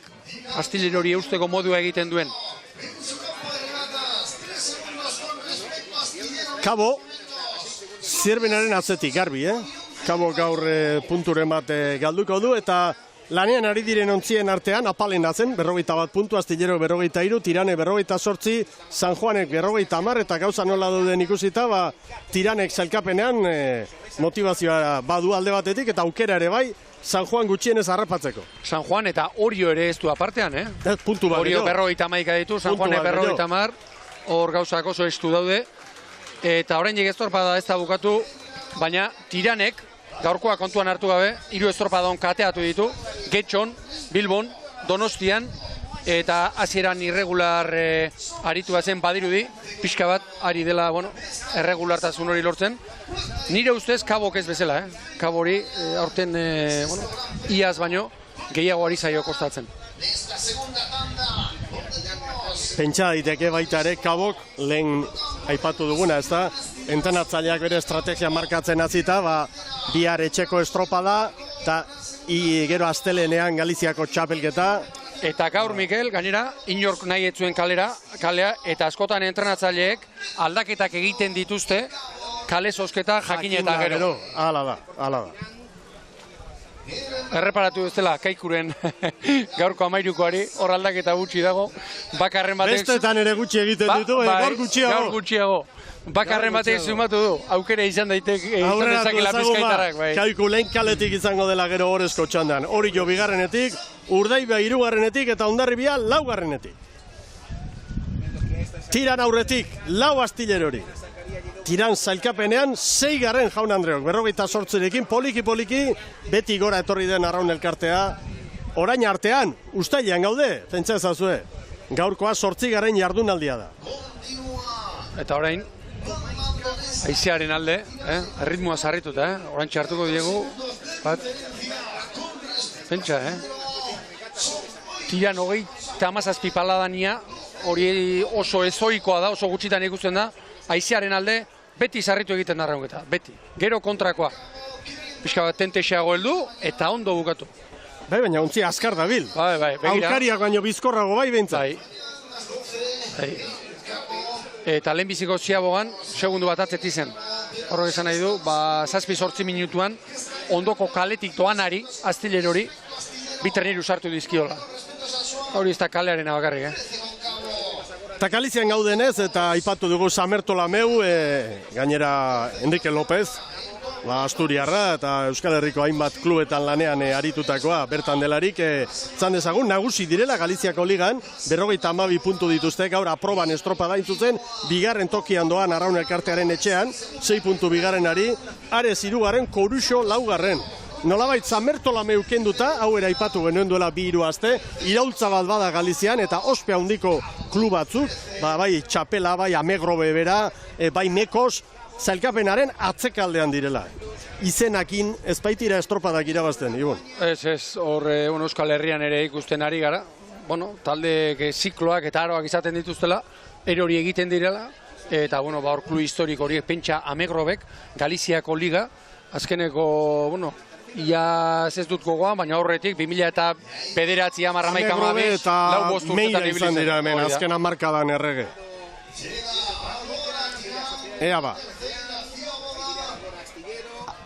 Astillerori eusteko modua egiten duen. Kabo, Zierbenaren atzetik, garbi, Kabo gaur punturen bat galduko du, eta lanean ari diren ontzien artean, apalen zen, 41 puntu, Astillero 43, Tirane 48, San Juanek 50, eta gauza nola duden ikusita, Tiranek zailkapenean motivazioa badu alde batetik, eta aukera ere bai, San Juan gutxienez harrapatzeko. San Juan eta Orio ere ez du apartean, Puntu bat Orio 51 ditu, San Juanek 50, hor gauzak oso estu daude, eta oraindik estorpada ez da bukatu, baina Tiranek, gaurkoa kontuan hartu gabe, 3 estorpadon kateatu ditu, Getxon, Bilbon, Donostian, eta hasieran irregular aritu zen badirudi, pixka bat ari dela, erregulartasun hori lortzen. Nire ustez Kabok ez bezala, Kabo hori aurten, iaz baino, gehiago ari zaio kostatzen. Pentsa daiteke baita ere, Kabok lehen aipatu duguna, ez da? Entrenatzaileak bere estrategia markatzen hasita, bihar etxeko estropada, eta gero astelenean Galiziako txapelketa. Eta gaur, Mikel, gainera, inork nahi etzuen kalea, eta askotan entrenatzaileek aldaketak egiten dituzte, kale zozketa jakin eta gero. Hala da. Erreparatu ez dela, Kaikuren gaurko 13koari, hor aldaketa gutxi dago, bakarren batek... Bestetan ere gutxi egiten ditu, gaur gutxiago. Bakarren batek sumatu du, aukera izan dezakela Bizkaitarrak. Kaiku lehen kaletik izango dela gero horrezko txandan. Orio bigarrenetik, Urdaiba 3. eta Hondarribia 4. Tiran aurretik, 4 Astillerori. Tiran zailkapenean 6. Jaun Andreok, 48rekin, poliki, beti gora etorri den arraun elkartea. Orain artean, ustailean gaude, pentsa ezazue. Gaurkoa 8. jardunaldia da. Eta orain, haizearen alde, erritmoa zarrituta, orain txartuko diegu, pentsa, Tiran 37 paladania, hori oso ezoikoa da, oso gutxitan ikusten da, haizearen alde, beti zarritu egiten da raunketa, beti. Gero kontrakoa, pixka bat tentexeago heldu, eta ondo bukatu. Bai, baina ontzi azkar dabil. Bai, begira. Aukariak baino bizkorrago bai behintzat. Bai. Eta lehenbiziko ziabogan, segundu bat atzeti zen. Horrek esan nahi du, 7-8 minutuan, ondoko kaletik doanari, Astillerori, 2 treniru sartu dizkiola. Hori ez da kalearen abakarrik, Eta Galizian gaudenez, eta aipatu dugu Samertola meu, gainera Enrique López, Asturiarra eta Euskal Herriko hainbat klubetan lanean aritutakoa bertan delarik, zan dezagun, nagusi direla Galiziako ligan, 52 puntu dituzte, gaur aproban estropada intzutzen, 2. tokian doan arraun elkartearen etxean, 6 puntu bigarrenari, Ares 3, Koruxo 4. Nolabait Samertola meu kenduta, hau ere aipatu genuen duela 2-3 aste, iraultza bat bada Galizian eta ospe handiko klub batzuk, bai Txapela, bai Amegrobe bera, bai Mekos, zailkapenaren atzekaldean direla. Izenakin ez baitira estropadak irabazten, Ibon. Ez, hor Euskal Herrian ere ikusten ari gara. Talde zikloak eta aroak izaten dituztela, erori egiten direla, eta hor klub historiko horiek pentsa Amegrobek, Galiziako liga, azkeneko, ia ez dut gogoan, baina horretik, 2009 marramaika mabez, 4 urtetan izan dira hemen, azken hamarkadan errege. Ea ba.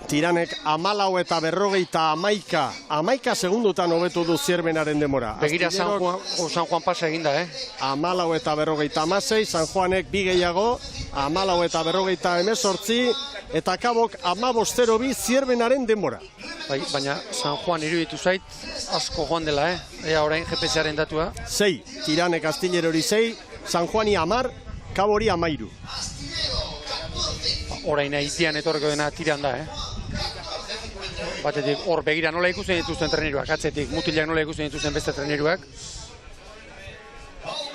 Tiranek 14 eta 51, 11 segundutan hobetu du Zierbenaren demora. Begira San Juan pasa eginda, 14 eta 56, San Juanek 2 gehiago, 14 eta 58, eta Kabok 15-02 Zierbenaren demora. Baina San Juan iruditu zait, asko joan dela, ea orain GPS-aren datua. 6, Tiranek Astillerori 6, San Juani 10, Kabori 13. Orain haitian etorreko dena Tiran da, Batetik, hor begira nola ikusten dituzten treniruak, atzetik, mutilak nola ikusten dituzten beste treniruak.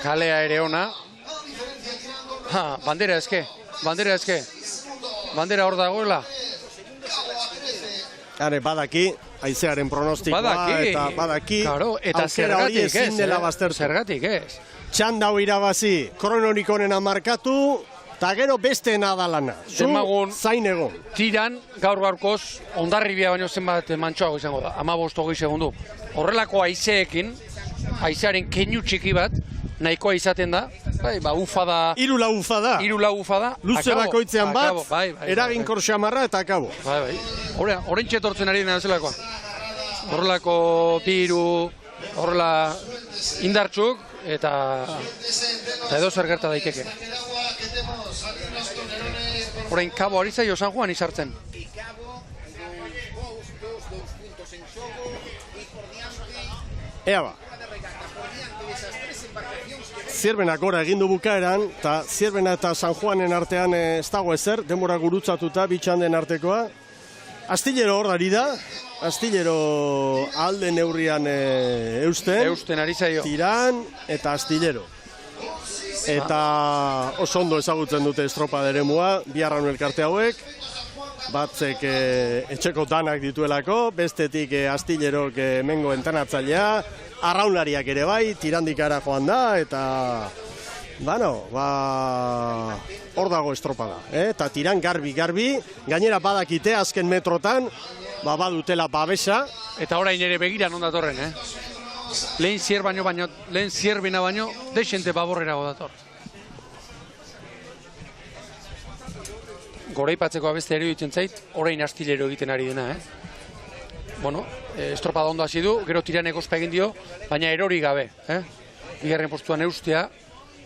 kalea ere ona. Bandera eske. Bandera hor dagoela. Hare, badaki, haizearen pronostikoa, eta badaki, eta aukera hori ezin dela baztertu. Zergatik ez. Txanda hau irabazi, kronorik onena markatu, eta gero beste nadalana. Demagun, zain egon. Tiran, gaurkoz, Hondarribia baino zenbat mantsoago izango da, 15-20 segundu. Horrelako haizeekin, haizearen keinu txiki bat, nahikoa izaten da, ufada... Irula ufada. Luze bakoitzean bat, eraginkor xamarra eta akabo. Horren txetortzen ari dena zelakoa. Horrelako biru, horrela indartxuk, eta edo zer gerta daiteke. Horrein kabo ari zaio San Juan izartzen. Ea ba. Zierbena gora egindu bukaeran, eta Zierbena eta San Juanen artean ez dago ezer, denbora gurutzatuta bitxanden artekoa. Astillero hor dari da, Astillero alde neurrian eusten ari zaio. Tiran eta Astillero. Eta oso ondo ezagutzen dute estropa deremua, bi arraun elkarte hauek, batzek etxeko danak dituelako, bestetik Astillerok mengo entanatzailea, arraunlariak ere bai, tirandikara joan da, eta hor dago estropada. Eta tiran garbi, gainera badakite azken metrotan, badutela babesa. Eta orain ere begiran ondatorren, Lehen Zierbena baino, desente baborrerago dator. Goraipatzeko abeste ere ditzen zait, orain Astillero egiten ari dena, estropada ondo hasi du, gero tiranek ospa egin dio, baina erori gabe, bigarren postuan eustea,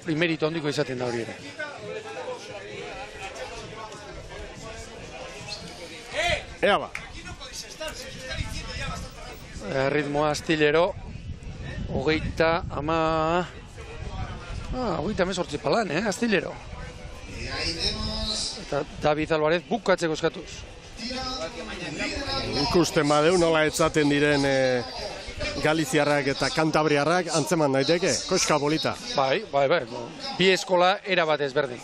merito handiko izaten da hori ere. Ea ba. Ritmoa Astillero, hogeita mezortzi palan, Astillero. Eta David Alvarez bukatzeko eskatuz. Ikusten badeu nola etzaten diren Galiziarrak eta Kantabriarrak antzeman daiteke, koska bolita. Bai, bi eskola erabat ezberdin.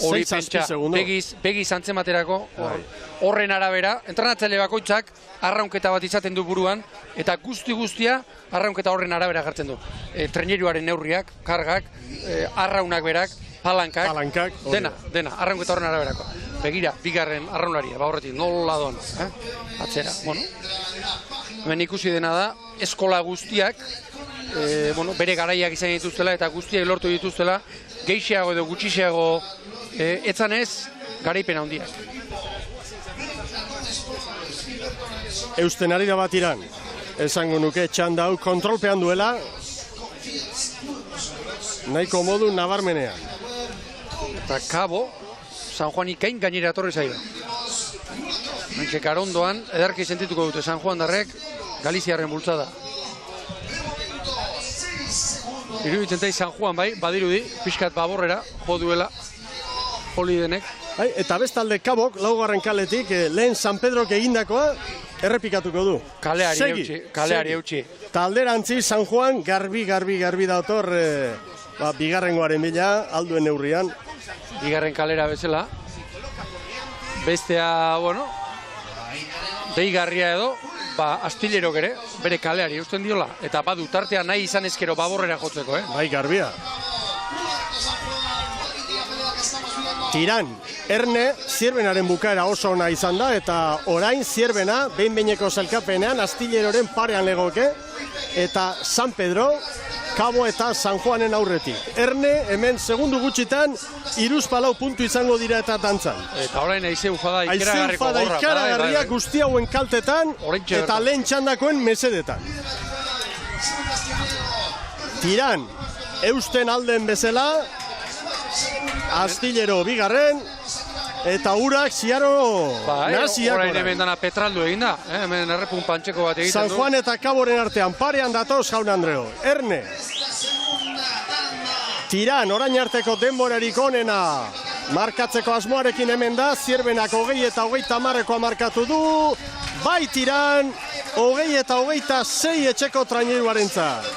Hori pentsa, begiz antzematerako, horren arabera, entrenatzaile bakoitzak arraunketa bat izaten du buruan, eta guztia arraunketa horren arabera jartzen du. Traineruaren neurriak, kargak, arraunak berak, palankak, dena, arraunketa horren araberako. Begira, bigarren arraunaria, horretik, nola doan, atzera, hemen ikusi dena da, eskola guztiak, bere garaiak izan dituztela, eta guztiak lortu dituztela, geixiago edo gutxiago etzanez, garaipen handiak. Eusten ari da bat iran, esango nuke txanda hau kontrolpean duela, nahiko modu nabarmenean. Eta kabo, San Juan ikain gainera torri zaio. Mentxe karondoan, edarki sentituko dute San Juan darrek, Galiziarren bultzada. Iruditzen zait San Juan bai, badirudi, pixkat baborrera, jo duela, holi denek. Eta bestalde kabok, laugarren kaletik, lehen San Pedrok egindakoa, errepikatuko du. Kaleari eutxi. Talderantzi San Juan garbi dator, bigarrengoaren bila, alduen neurrian. Bigarren kalera bezala. Bestea, deigarria edo, Astillerok ere, bere kaleari eusten diola. Eta badu tartea nahi izan ezkero baborrera jotzeko, Bai, garbia. Tiran, Erne, Zierbenaren bukaera oso ona izan da, eta orain Zierbena, behin-behineko zelkapenean, Astilleraren parean legoke, eta San Pedro, Kabo eta San Juanen aurretik. Erne, hemen segundu gutxitan, 3-4 puntu izango dira eta dantzan. Eta orain aize ufada ikeragarriko gorra. Aize ufada ikeragarriak guzti hauen kaltetan, eta lehen txandakoen mesedetan. Tiran, eusten alden bezala, Astillero bigarren, eta urak ziaro naziak. Orain hemen dana petraldu egin da, hemen errepun pantxeko bat egiten du. San Juan eta Kaboren artean parean datoz jaun Andreo. Erne. Tiran, orain arteko denborarik onena. Markatzeko asmoarekin hemen da, Zierbenak 20 eta 30 markatu du. Bai Tiran, 20 eta 26 etxeko traineruarentzat.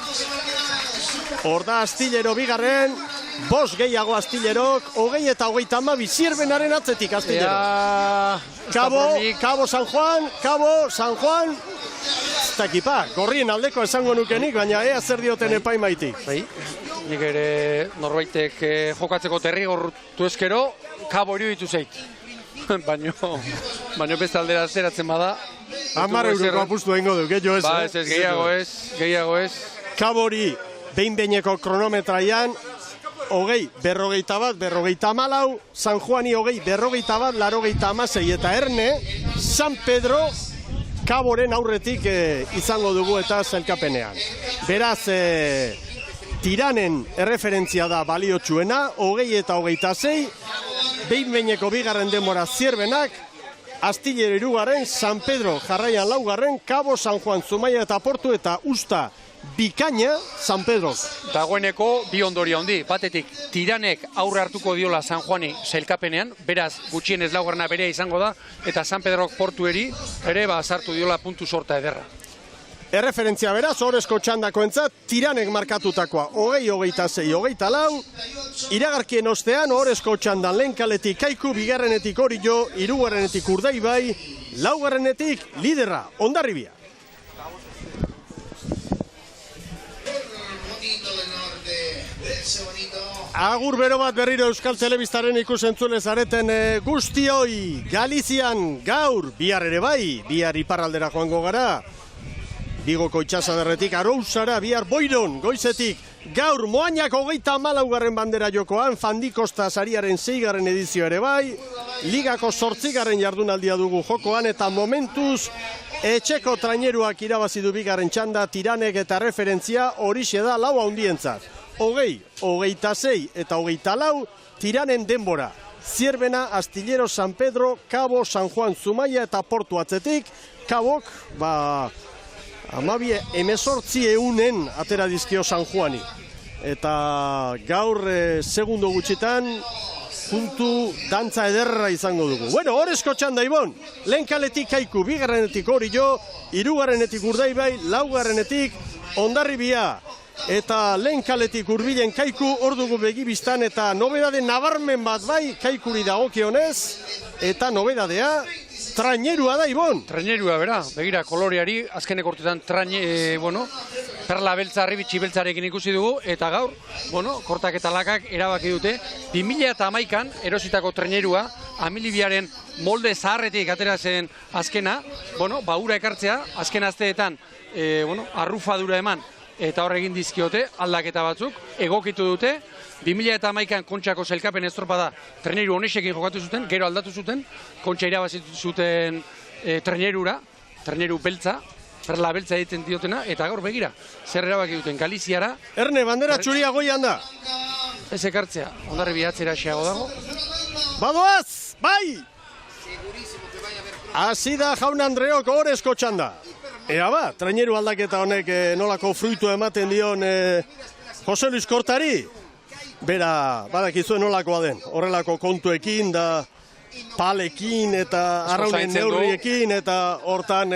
Hor da Astillero bigarren, 5 gehiago Astillerok, 20 eta 32 Zierbenaren atzetik Astillero. Cabo San Juan, ez dakipa, gorrien aldeko esango nukenik, baina ea zer dioten epaimaitik. Nik ere norbaitek jokatzeko derrigortu eskero, Cabo iruditu zait. Baina beste aldera zeratzen bada. 10 euroko apustu egingo du, gehiago ez. Ba, ez, gehiago ez. Cabori, behin-behineko kronometraian, 20, 41, 54, San Juani 20, 41, 86 eta Erne, San Pedro, Caboren aurretik izango dugu eta zelkapenean. Beraz, Tiranen erreferentzia da baliotsuena, 20 eta 26, behin-behineko bigarren denbora Zierbenak, Astillero 3, San Pedro jarraian 4, Cabo San Juan, Zumaia eta Portu eta Usta bikaina San Pedro. Dagoeneko bi ondorio handi, batetik Tiranek aurre hartuko diola San Juani sailkapenean, beraz gutxienez laugarrena berea izango da, eta San Pedrok Portueri ere sartu diola puntu sorta ederra. Erreferentzia beraz, horrezko txandakoentzat, Tiranek markatutakoa 20, 26, 24, iragarkien ostean horrezko txandan lehen kaletik Kaiku, bigarrenetik Orillo, hirugarrenetik Urdaibai, laugarrenetik liderra, Hondarribia. Agur bero bat berriro Euskal Telebistaren ikusentzule zareten guztioi, Galizian gaur, bihar ere bai, bihar iparraldera joango gara, Bigoko itxasaderretik Arousara, bihar Boiron, goizetik, gaur Moañako 34. bandera jokoan, Fandikosta sariaren 6. edizio ere bai, Ligako 8. jardunaldia dugu jokoan, eta momentuz, etxeko traineruak irabazi du bigarren txanda, Tiranek eta referentzia horixe da lau handientzat. 20, 26 eta 24, Tiranen denbora. Zierbena, Astillero, San Pedro, Cabo, San Juan, Zumaia eta Portu atzetik, Cabok, 1800 atera dizkio San Juani. Eta gaur segundo gutxitan puntu dantza ederra izango dugu. Bueno, horrezko txanda Ibon, lehen kaletik Kaiku, bigarrenetik Orillo, hirugarrenetik Urdaibai, laugarrenetik Hondarribia. Eta lehen kaletik Hurbilen Kaiku, hor dugu begibistan, eta nobedade nabarmen bat bai Kaikuri dagokionez, eta nobedadea trainerua da, Ibon. Trainerua, bera, begira, koloreari, azkeneko urtetan perla beltza, arribitsi beltzarekin ikusi dugu, eta gaur, kortak eta lakak erabaki dute, 2011an erositako trainerua, Amilibiaren molde zaharretik atera zen azkena, ura ekartzea, azken asteetan, arrufadura eman, eta hor egin dizkiote, aldaketa batzuk, egokitu dute, 2011an Kontxako sailkapen estropada traineru honesekin jokatu zuten, gero aldatu zuten, Kontxa irabazitu zuten traineru beltza, perla beltza egiten diotena, eta gaur begira, zer erabaki duten Galiziara. Erne, bandera txuria goian da. Ez ekartzea, Hondarribia atzera xeago dago. Badoaz, bai! Hasi da Jaun Andreok horrezko txanda. Ea ba, traineru aldaketa honek nolako fruitu ematen dion Jose Luis Kortari. Bera, badakizuen nolakoa den, horrelako kontuekin da palekin eta arraunen neurriekin eta hortan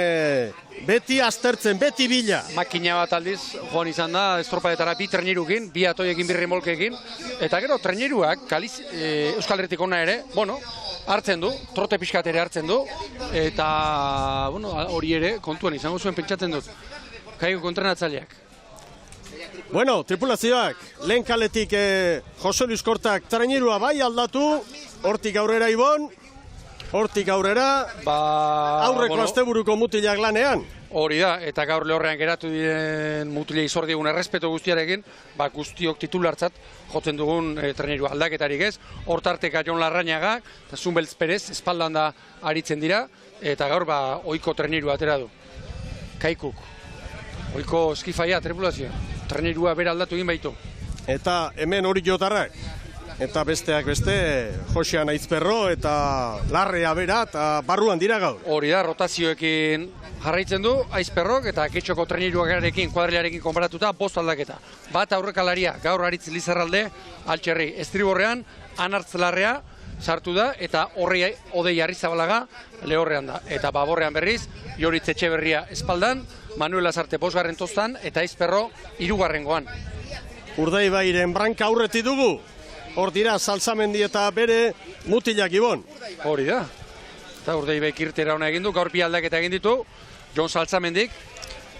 beti aztertzen, beti bila. Makina bat aldiz joan izan da estropadetara bi trainerukin, bi atoiekin, bi remolkekin, eta gero traineruak Euskal Herritik ona ere, hartzen du, trote pixkat ere hartzen du, eta hori ere kontuan izango zuen pentsatzen dut. Kaiku kontranatzaileak. Bueno, tripulazioak, lehen kaletik Jose Luis Kortak trainerua bai aldatu, hortik aurrera Ibon, hortik aurrera, aurreko asteburuko mutilak lanean. Hori da, eta gaur lehorrean geratu diren mutilei zor digun errespeto guztiarekin, guztiok titulartzat jotzen dugun trainerua aldaketarik ez, hortarteka Jon Larrañaga, eta Zumbeltz Perez, espaldan da aritzen dira, eta gaur ohiko trainerua atera du. Kaikuk, ohiko eskifaia, tripulazioa. Trainerua bera aldatu egin baitu. Eta hemen hori jotarrak. Eta besteak beste, Josean Aizperro eta Larrea bera eta barruan dira gaur. Hori da, rotazioekin jarraitzen du, Aizperrok eta Ketxoko traineruarekin, kuadrilarekin konparatuta, 5 aldaketa. Bat aurrekalaria, gaur Aritz Lizarralde, Altxerri, estriborrean, Anartz Larrea sartu da, eta Odei Arrizabalaga lehorrean da. Eta baborrean berriz, Joritz Etxeberria espaldan, Manuel Azarte 5. tostan, eta Aizperro 3. Urdaibairen branka aurreti dugu. Hor dira Salsamendi eta bere mutilak Ibon. Hori da. Eta Urdaibaik irtera ona egin du, gaur bi aldaketa egin ditu, Jon Salsamendik.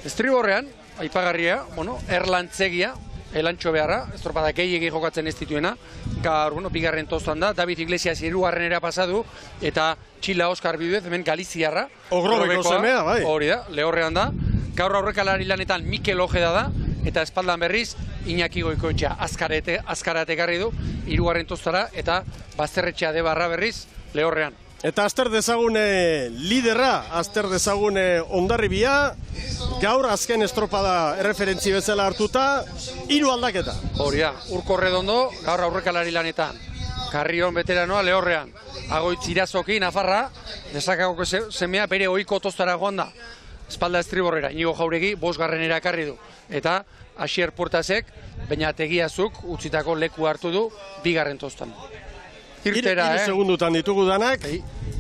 Estriborrean, aipagarria, erlantzegia, elantxo beharra, estropada gehiegi jokatzen ez dituena. Gaur, bigarren toztan da, David Iglesias hirugarrenera pasadu, eta Txila Oskar Bidez, hemen Galiziarra. Ogrobeko semea, bai. Hori da, Lehorrean da. Gaur aurrekalari lanetan Mikel Ojeda da, eta espaldan berriz, Iñaki Goikoetxea azkarate ekarri du, hirugarren toztara, eta Bazterretxea Debarra berriz, Lehorrean. Eta azter dezagune liderra, azter dezagune Hondarribia, gaur azken estropada erreferentzi bezala hartuta, 3 aldaketa. Hori da, Urko Redondo, gaur aurrekalari lanetan. Karrion veteranoa Lehorrean. Agoitz Irazoki, Nafarra, Nesakako semea bere ohiko tostara joan da. Espalda estriborrera, Inigo Jauregi, 5. ekarri du. Eta Asier Puertasek, Beñategiazuk utzitako leku hartu du 2. tostan. Irtera, 3 segundutan ditugu danak,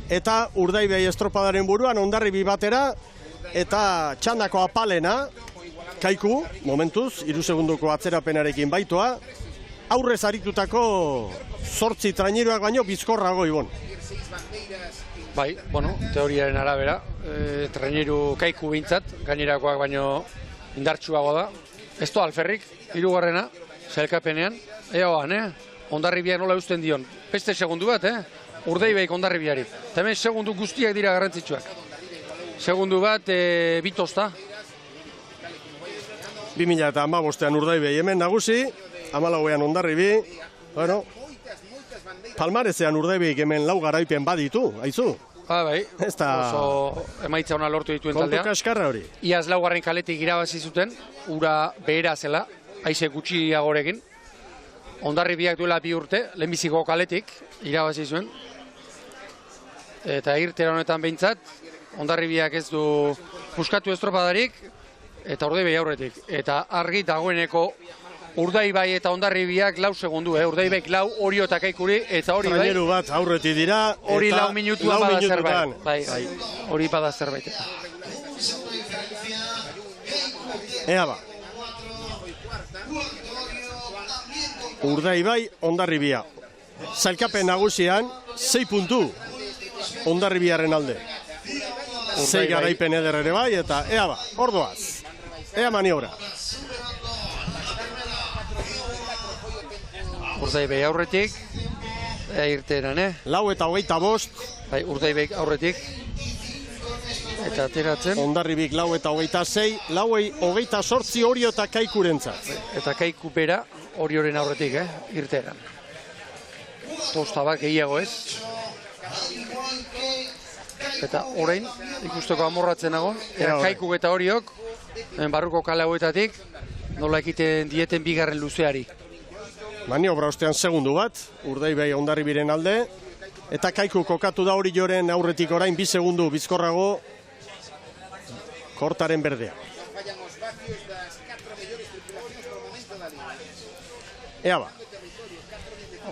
eta Urdaibai estropadaren buruan Hondarribi batera, eta txandako apalena, Kaiku, momentuz, 3 segunduko atzerapenarekin baitoa, aurrez aritutako 8 traineruak baino bizkorrago Ibon. Bai, teoriaren arabera, traineru Kaiku bintzat, gainerakoak baino indartsuago da. Ez to Alferrik, 3. sailkapenean, eoan, Hondarribiak nola eusten dion. Beste segundu bat, Urdaibaik Hondarribiari. Eta hemen segundu guztiak dira garrantzitsuak. Segundu bat, 2 tosta. 2015an Urdaibai hemen nagusi, 14an Hondarribi. Palmarezean Urdaibaik hemen 4 garaipen baditu, aizu. Bai, oso emaitza ona lortu dituen taldea. Kontu kaskarra hori. Iaz 4. kaletik irabazi zuten, ura behera zela, haize gutxiagorekin. Hondarribiak duela 2 urte, lehenbiziko kaletik irabazi zuen. Eta irtera honetan behintzat, Hondarribiak ez du puskatu estropadarik, eta Urdaibai aurretik. Eta argi dagoeneko Urdaibai eta Hondarribiak 4 segundu, Urdaibaik 4, Orio eta Kaikuri, eta hori bai. Traineru bat aurretik dira, hori 4 minutuan bada zerbait. Bai, hori bada zerbait. Ea ba. Urdaibai, Hondarribia. Zailkapen nagusian, 6 puntu Hondarribiaren alde. 6 garaipen eder ere bai, eta ea ba, ordoaz. Ea maniobra. Urdaibai aurretik, irteran, 4 eta 25. Bai, Urdaibai aurretik. Eta ateratzen. Hondarribik 4 eta 26, 4 28 Orio eta Kaikurentzat. Eta Kaiku bera, Orioren aurretik, irteran. Tosta bat gehiago ez. Eta orain, ikusteko amorratzen nago, Kaikuk eta Oriok, barruko kale hauetatik, nola ekiten dieten 2. luzeari. Maniobra ostean segundu bat, Urdaibai Hondarribiren alde, eta Kaiku kokatu da Orioren aurretik orain 2 segundu bizkorrago, kortaren berdea. Ea ba.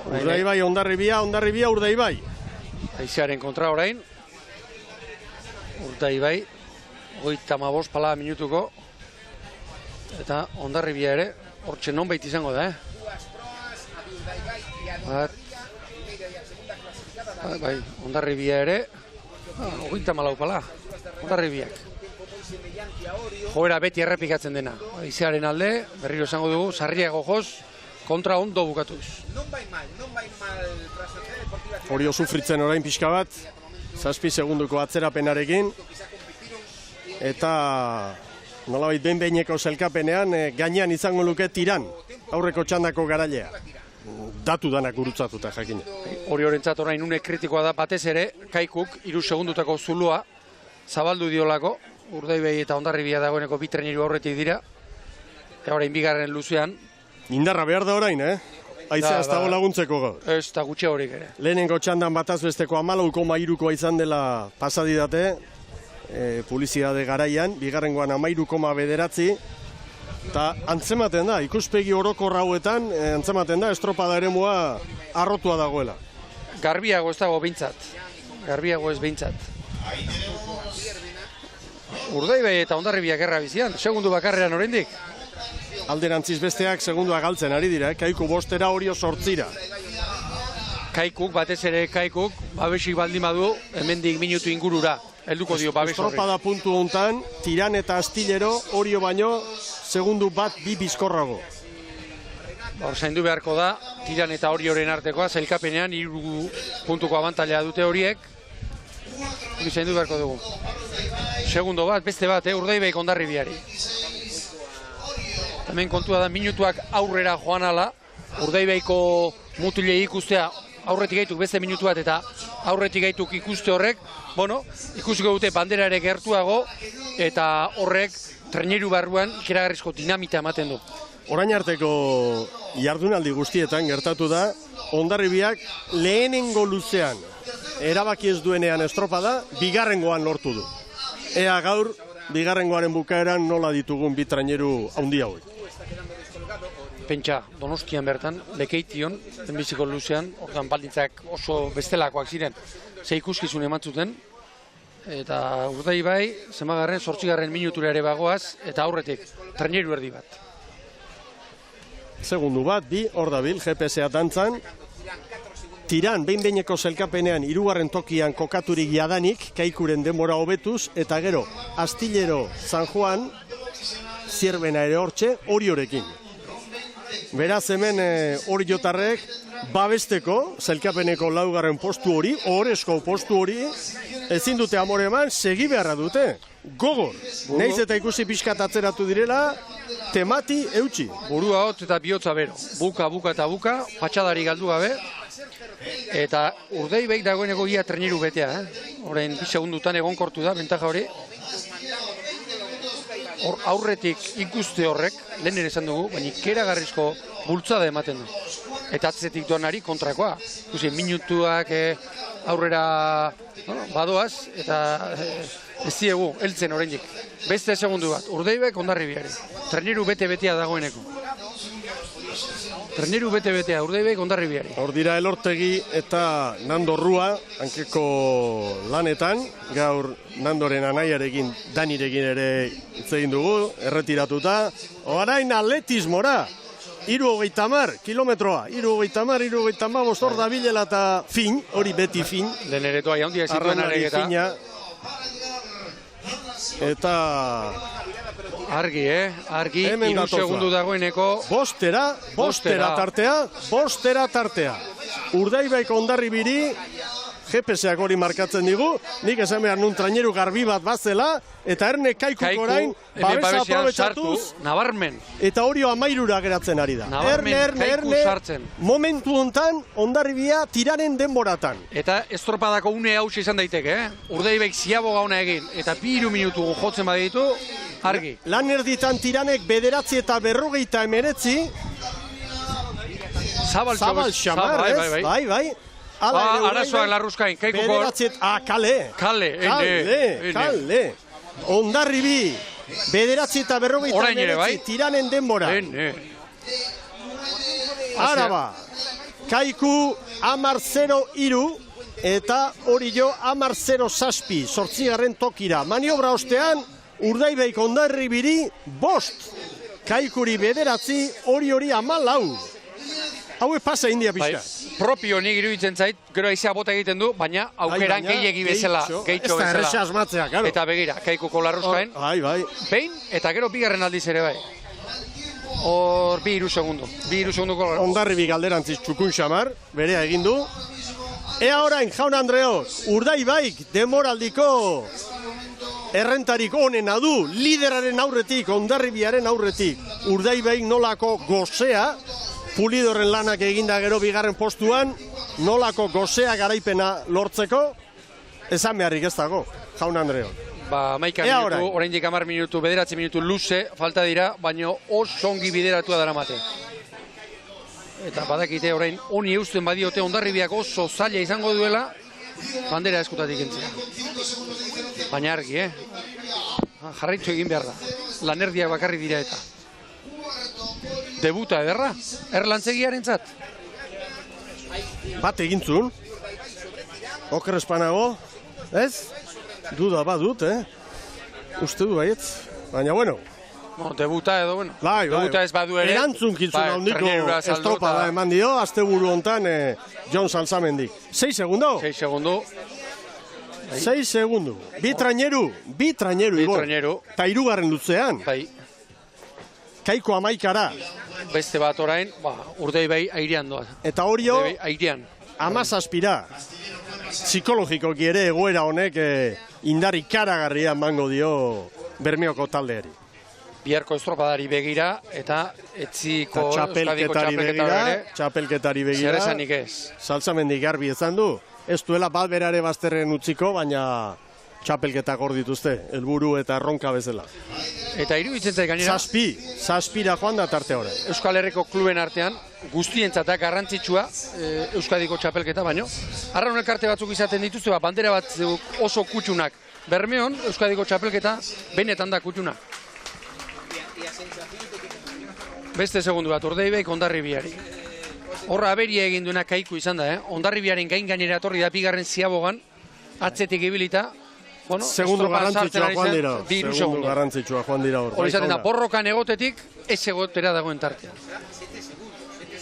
Urdaibai, Hondarribia, Urdaibai. Haizearen kontra orain. Urdaibai, 35 pala minutuko. Eta Hondarribia ere, hortxe nonbait izango da, Bai, Hondarribia ere, 34 pala, Hondarribiak. Joera beti errepikatzen dena. Haizearen alde, berriro esango dugu, sarriago joz, kontra ondo bukatuz. Orio sufritzen orain pixka bat, 7 segunduko atzerapenarekin, eta nolabait behin-behineko zelkapenean gainean izango luke tiran, aurreko txandako garailea. Datu danak gurutzatuta jakina. Oriorentzat orain une kritikoa da batez ere, Kaikuk 3 segundutako zulua zabaldu diolako, Urdaibai eta Hondarribia dagoeneko 2 traineru aurretik dira, eta orain 2. luzean. Indarra behar da orain, Aizea ez dago laguntzeko gaur. Ez da gutxe horik ere. Lehenengo txandan bataz besteko 14,3koa izan dela pasadidate, publizitate garaian, 2. 13,9, eta antzematen da, ikuspegi orokor hauetan, antzematen da, estropada eremua arrotua dagoela. Garbiago ez dago behintzat. Garbiago ez behintzat. Urdaibai eta Hondarribiak erra bizian, segundu bakarrean oraindik. alderantziz besteak segundua galtzen ari dira, Kaiku 5-era, Orio 8-ra. Kaikuk, batez ere Kaikuk, babesik baldin badu, hemendik minutu ingurura, helduko dio babes horri. Estropada puntu hontan, Tiran eta Astillero, Orio baino, segundu bat 2 bizkorrago. Zaindu beharko da, Tiran eta Orioren artekoa, zailkapenean 3 puntuko abantaila dute horiek. Zaindu beharko dugu. Segundo bat, beste bat, Urdaibaik Hondarribiari. Hemen kontua da, minutuak aurrera joan ala, Urdaibaiko mutilei ikustea aurretik gaituk beste minutu bat eta aurretik gaituk ikuste horrek, bueno, ikusiko dute banderarek gertuago eta horrek traineru barruan ikeragarrizko dinamita ematen du. Orain arteko jardunaldi guztietan gertatu da, Hondarribiak lehenengo luzean erabaki ez duenean estropada, bigarrengoan lortu du. Ea gaur, bigarrengoaren bukaeran nola ditugun bi traineru handi hauek. Pentsa, Donostian bertan, Lekeition, enbiziko luzean, ordan baldintzak oso bestelakoak ziren, ze ikuskizun eman zuten, eta Urdaibai, zemagarren, 8. minutura ere bagoaz, eta aurretik, traineru erdi bat. Segundu bat, bi, hor dabil, GPS-a dantzan. Tiran, behin-behineko zelkapenean, 3. tokian kokaturik jadanik, Kaikuren denbora hobetuz, eta gero, Astillero, San Juan, Zierbena ere hortxe, Oriorekin. Beraz hemen oriotarrek babesteko, zelkapeneko 4. postu hori, ohorezko postu hori, ezin dute amore eman, segi beharra dute. Gogor, naiz eta ikusi pixkat atzeratu direla, temati eutxi. Burua hot eta bihotza bero. Buka eta buka, patxadari galdu gabe. Eta Urdaibaik dagoeneko ia traineru betea, Orain 2 segundutan egonkortu da, bentaja hori. Aurretik ikuste horrek, lehen ere esan dugu, baina ikeragarrizko bultzada ematen du. Eta atzetik doanari kontrakoa. Minutuak aurrera badoaz, eta ez diegu, heltzen oraindik. Beste segundu bat, Urdaibaik Hondarribiari. Traineru bete-betea dagoeneko. Traineru bete-betea, Urdaibaik Hondarribiari. Hor dira Elortegi eta Nando Rua, hankeko lanetan, gaur Nandoren anaiarekin, Danirekin ere hitz egin dugu, erretiratuta. Orain atletismora, 30 kilometroa, 30 hor da bilela eta fin, hori beti fin. Lehen ere toa jaundia zituen aregeta. Eta argi, Argi, 3 segundu dagoeneko. Bostera tartea. Urdaibaik Hondarribiri, GPS-ak hori markatzen digu, nik esan behar nun traineru garbi bat bazela, eta Erne Kaikuk orain babesa aprobetxatuz, nabarmen. Eta Orio 13 geratzen ari da. Erne, sartzen. Momentu hontan, Hondarribia Tiranen denboratan. Eta estropadako une hausia izan daiteke, Urdaibaik ziaboga ona egin, eta 2 minutu jotzen baditu, argi. Lan erditan Tiranek 9 eta 59, Zabal xamar, ez? Bai. Arazoak Larruzkain, Kaikuko. Kale. Hondarribi, 9 eta 59, Tiranen denbora. Araba, Kaiku 10-0-3 eta Orio 10-0-7, 8. tokira. Maniobra ostean, Urdaibaik Hondarribiri 5, Kaikuri 9, Oriori 14. Hau pasa india pixka. Propio nik iruditzen zait, gero aizea bota egiten du, baina aukeran gehiegi bezala, gehitxo bezala. Ez da erresa asmatzea, karo. Eta begira, Kaikuko Larruzkain. Bai. Behin, eta gero 2. aldiz ere bai. Hor, 2 segundu. 2 segunduko. Hondarribi galderantziz txukun xamar, berea egin du. Ea orain, Jaun Andreok, Urdaibaik demoraldiko errentarik onena du, lideraren aurretik, Hondarribiaren aurretik. Urdaibaik nolako gozea, Pulidorren lanak eginda gero 2. postuan, nolako gozea garaipena lortzeko, esan beharrik ez dago, Jaun Andreok. 11 minutu, oraindik 10 minutu, 9 minutu luze, falta dira, baina oso ongi bideratua daramate. Eta badakite orain, honi eusten badiote Hondarribiak oso zaila izango duela, bandera eskutatik entzia. Baina argi, jarraitzu egin behar da. Lanerdiak bakarri dira eta. Debuta ederra, erlantzegiaren zat. Bat egintzun, oker espanago, ez? Duda badut, uste du baietz, baina bueno, debuta edo, bueno, Bai, debuta ez badu ere. Erantzunkizun handiko trainerura saldu estropada eta eman dio, asteburu hontan Jon Salzamendik. 6 segundo? 6 segundo. 6 segundo. Bi traineru, Ibon. Traineru. Ta hirugarren luzean, Bai, Kaiko amaikara. beste bat orain, Urdaibai airean doa. Eta Orio, Urdaibai airean. 17. Psikologikoki ere egoera honek indar ikaragarria emango dio Bermeoko taldeari. Biharko estropadari begira eta etziko Eta Euskadiko txapelketari begira, zer esanik ez. Salzamendik garbi izan du. Ez duela bat berare bazterren utziko, baina txapelketak hor dituzte, helburu eta erronka bezala. Eta iruditzen zait gainera, Zazpira joan da tarte horre. Euskal Herriko kluben artean, guztientzat garrantzitsua Euskadiko txapelketa, baino. Arraun elkarte batzuk izaten dituzte, bandera bat oso kutxunak. Bermeon, Euskadiko txapelketa, benetan da kutxuna. Beste segundu bat, Urdaibaik Hondarribiari. Horra aberia egin duena Kaiku izan da, Hondarribiaren gainera etorri da bigarren ziabogan, atzetik ibilita, Segundo garrantzitsua joan dira hor. Hori izaten da, borrokan egotetik, ez egotera dagoen tartean.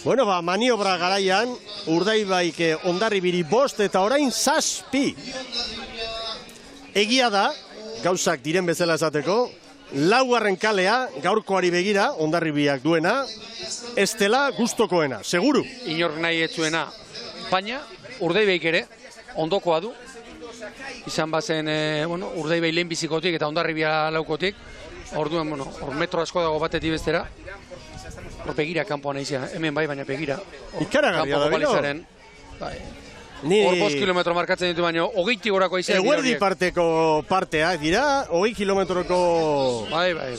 Bueno, maniobra garaian, Urdaibaik Hondarribiri 5 eta orain 7. Egia da, gauzak diren bezala esateko, laugarren kalea, gaurkoari begira, Hondarribiak duena, ez dela gustokoena, seguru. Inork nahi etzuena, baina Urdaibaik ere, ondokoa du. Izan bazen, Urdaibai lehenbizikotik eta Hondarribia laukotik. Orduan, hor metro asko dago batetik bestera. Hor begira kanpoan aizia, hemen bai, baina begira. Ikaragarria da bilo. Hor 5 kilometro markatzen ditu baino, 20 gorako aizia. Eguerdi parteko parteak dira, 20 kilometroko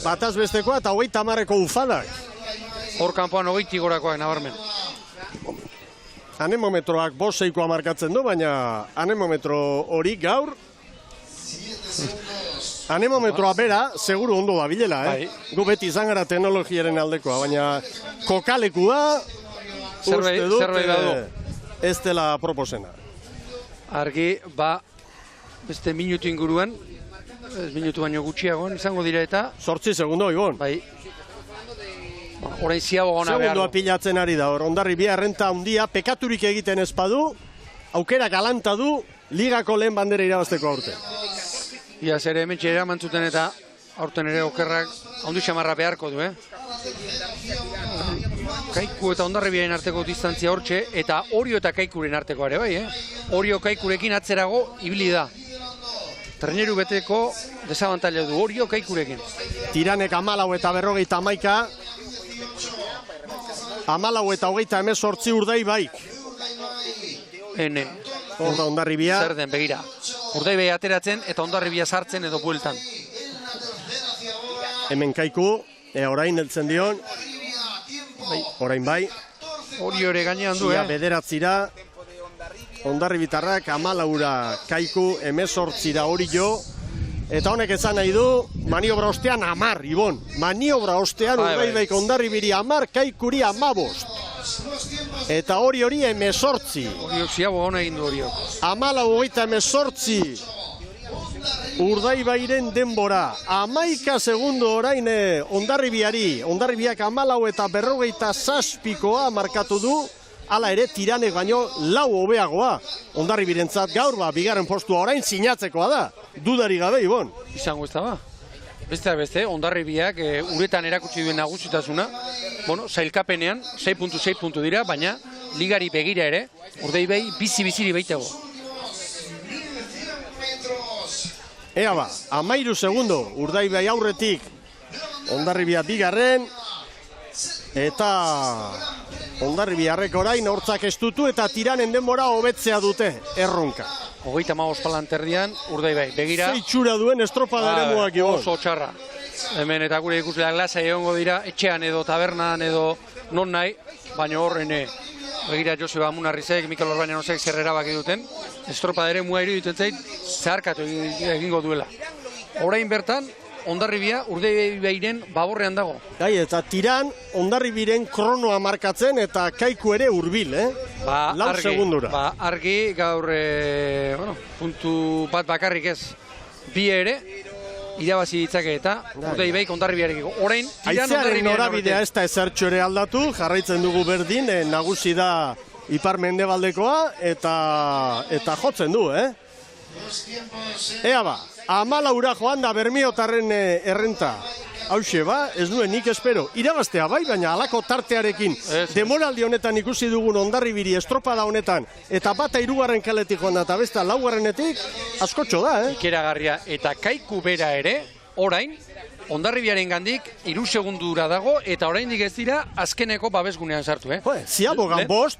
bataz bestekoa eta 30ko ufadak. Hor kanpoan 20 gorakoak nabarmen. Anemometroak 5-6koa markatzen du, baina anemometro hori gaur, anemometroa bera, seguru ondo da bilela, Gu beti izan gara teknologiaren aldekoa, baina kokalekua, uste dut, ez dela proposena. Argi, beste minutu inguruan, minutu baino gutxiagoan, izango dira eta... 8 segundo, Ibon. Bai. Orain ziago gona behar du. Segundua pilatzen ari da, hor, Hondarribia errenta handia, pekaturik egiten ez badu, aukera galanta du, ligako lehen bandera irabazteko aurte. Ia zer hemen txera mantzuten eta aurten ere okerrak handu xamarra beharko du, Kaiku eta Hondarribiaren arteko distantzia hortxe, eta Orio eta Kaikuren arteko ere bai, Orio Kaikurekin atzerago ibili da. Traineru beteko desabantaila du, Orio Kaikurekin. Tiranek 14 eta 51, 14 eta 28 Urdaibaik. Hor da Hondarribia. Zer den, begira. Urdaibai ateratzen eta Hondarribia sartzen edo bueltan. Hemen Kaiku, orain heltzen dion. Orain bai. Orio ere gainean du, Bederatzira. Hondarribitarrak 14ra Kaiku, 18ra Orio. Eta honek esan nahi du, maniobra ostean 10, Ibon. Maniobra ostean Urdaibaik Hondarribiri 10, Kaikuri 15. Eta hori 18. Oriok ziago hona egin du Oriok. 14 Urdaibairen denbora. 11 segundo orain Hondarribiari. Hondarribiak 14 eta 57koa markatu du. Hala ere, Tiranek baino 4 hobeagoa. Hondarribirentzat gaur, bigarren postua orain sinatzekoa da. Dudari gabe, Ibon. Izango ez da, Beste, Hondarribiak uretan erakutsi duen nagusitasuna. Sailkapenean, 6 puntu dira, baina ligari begira ere, Urdaibai bizi-biziri baitago. Ea 13 segundo, Urdaibai aurretik, Hondarribia bigarren, eta Hondarribiarrek orain hortzak estutu eta Tiranen denbora hobetzea dute, erronka. 35 palanterdian, Urdaibai, begira. Zeitxura duen estropada eremuak, Ibon. Oso txarra. Hemen eta gure ikusleak lasai egongo dira, etxean edo tabernan edo non nahi, baina horren begira Joseba Munarrizek, Mikel Orbañanosek zer erabaki duten, estropada eremua iruditzen zait, zeharkatu egingo duela. Orain bertan, Hondarribia Urdaibairen baborrean dago. Eta Tiran Hondarribiren kronoa markatzen eta Kaiku ere hurbil, Lau segundura. Argi gaur, puntu bat bakarrik ez. Bi ere, irabazi ditzake eta Urdaibaik Hondarribiarekiko. Orain, tiran Haizearen Hondarribiaren norabidea ez da ezertxo ere aldatu, jarraitzen dugu berdin, nagusi da ipar mendebaldekoa eta jotzen du, Ea ba, 14 joan da Bermiotarren errenta. Hauxe ba, ez nuen nik espero. Irabaztea bai, baina halako tartearekin demoraldi honetan ikusi dugun Hondarribiri estropada honetan, eta bata 3. kaletik joan da, eta besta 4. askotxo da, Ikeragarria, eta Kaiku bera ere, orain, Hondarribiaren gandik 3 segundura dago, eta oraindik ez dira azkeneko babesgunean sartu, Ziabogan bost,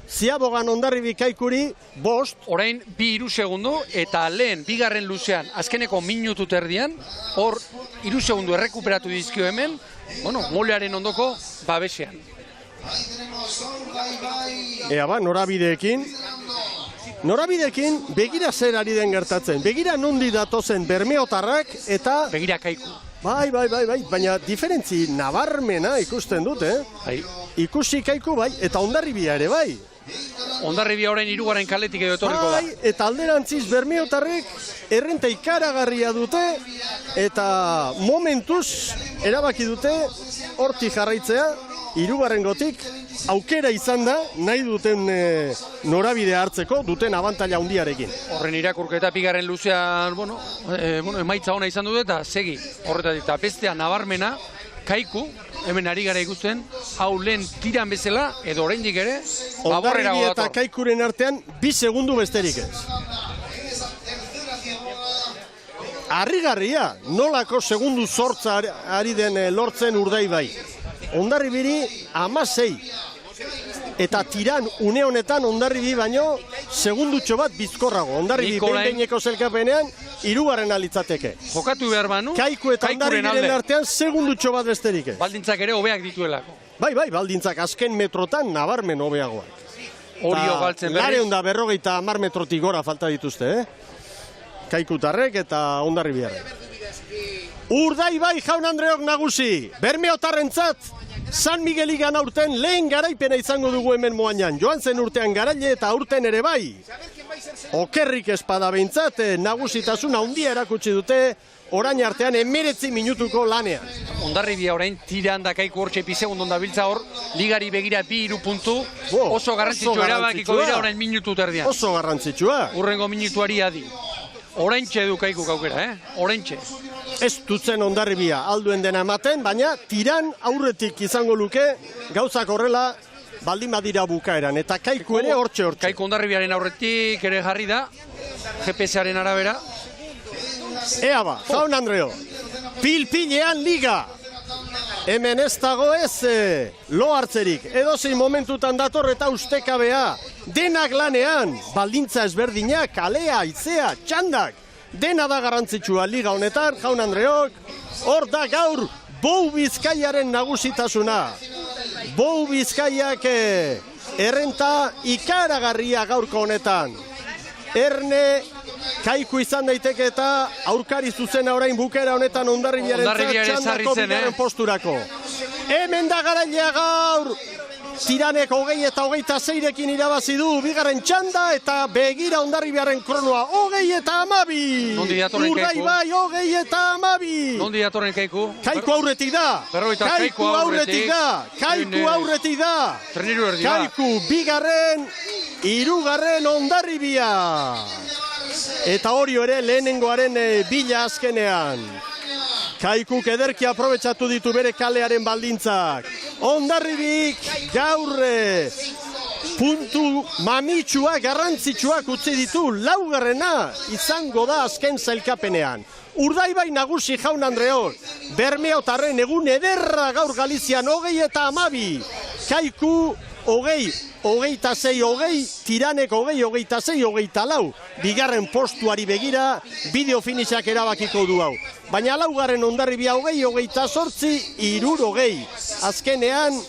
Ziabogan Hondarribi Kaikuri bost. Orain 2-3 segundu, eta lehen bigarren luzean, azkeneko minutu terdian, hor 3 segundu errekuperatu dizkio hemen, molearen ondoko babesean. Ea ba, norabideekin begira zer ari den gertatzen. Begira nondi datozen Bermeotarrak eta... Begira Kaiku. Bai, baina diferentzi nabarmena ikusten dut, Bai. Ikusi Kaiku bai, eta Hondarribia ere bai. Hondarribia orain 3. kaletik edo etorriko da. Bai, eta alderantziz Bermeotarrek errenta ikaragarria dute, eta momentuz erabaki dute hortik jarraitzea, 3. gotik, aukera izan da, nahi duten norabidea hartzeko, duten abantaila handiarekin. Horren irakurketa bigarren luzean, emaitza ona izan dute eta segi horretatik. Eta bestea nabarmena, Kaiku, hemen ari gara ikusten, hau lehen tiran bezala, edo oraindik ere, baborrera Hondarribi eta godator. Kaikuren artean 2 segundu besterik ez. Harrigarria, nolako segundu sortza ari den lortzen Urdaibai. Hondarribiri 16. Eta tiran une honetan Hondarribi baino segundutxo bat bizkorrago. Hondarribi behin-behineko zelkapenean 3. litzateke. Jokatu behar banu, Kaiku eta Hondarribiren artean segundutxo bat besterik ez. Baldintzak ere hobeak dituelako. Bai, baldintzak azken metrotan nabarmen hobeagoak. Horio galtzen berriz. 450 metrotik gora falta dituzte, Kaikutarrek eta Hondarribiarrek. Urdaibai Jaun Andreok nagusi, Bermeotarrentzat San Migueligan aurten lehen garaipena izango dugu hemen Moañan. Joan zen urtean garaile eta aurten ere bai. Okerrik espada behintzat, nagusitasun handia erakutsi dute, orain artean 19 minutuko lanean. Hondarribia orain tiran da Kaiku hortxe pisegundon dabiltza hor, ligari begira 2-3 puntu, oso garrantzitsua erabakiko dira orain minutu terdian. Oso garrantzitsua. Urrengo minutuari adi. Oraintxe du Kaiku aukera, Oraintxe. Ez dutzen Hondarribia alduen dena ematen, baina tiran aurretik izango luke gauzak horrela baldin badira bukaeran, eta Kaiku ere hortxe. Kaiku Hondarribiaren aurretik ere jarri da, GPS-aren arabera. Ea ba, Jaun Andreo, pil-pilean liga. Hemen ez dago ez lo hartzerik, edozein momentutan dator eta ustekabea, denak lanean, baldintza ezberdinak, kalea, itzea, txandak, dena da garrantzitsua liga honetan, Jaun Andreok, hor da gaur Bou Bizkaiaren nagusitasuna. Bou Bizkaiak errenta ikaragarria gaurko honetan. Erne Kaiku izan daiteke eta aurkari zuzena orain bukera honetan Hondarribiaren txandako bigarren posturako. Hemen da garailea gaur, tiranek 20 eta 26rekin irabazi du bigarren txanda, eta begira Hondarribiaren kronoa 20 eta 12. Nondi datorren Kaiku? Urdaibai 20 eta 12. Nondi datorren Kaiku? Kaiku aurretik da. Kaiku aurretik da. Kaiku aurretik da. Treneru erdi da. Kaiku bigarren, 3. Hondarribia. Eta Orio ere lehenengoaren bila azkenean. Kaikuk ederki aprobetxatu ditu bere kalearen baldintzak. Hondarribik gaur puntu mamitsua garrantzitsuak utzi ditu, 4. izango da azken zailkapenean. Urdaibai nagusi Jaun Andreok, Bermeotarren egun ederra gaur Galizian 20 eta 12. Kaiku 20, 26, 20, tiranek 20, 26, 24. Bigarren postuari begira, bideo finishak erabakiko du hau. Baina 4. Hondarribia 20, 28, 20. Azkenean,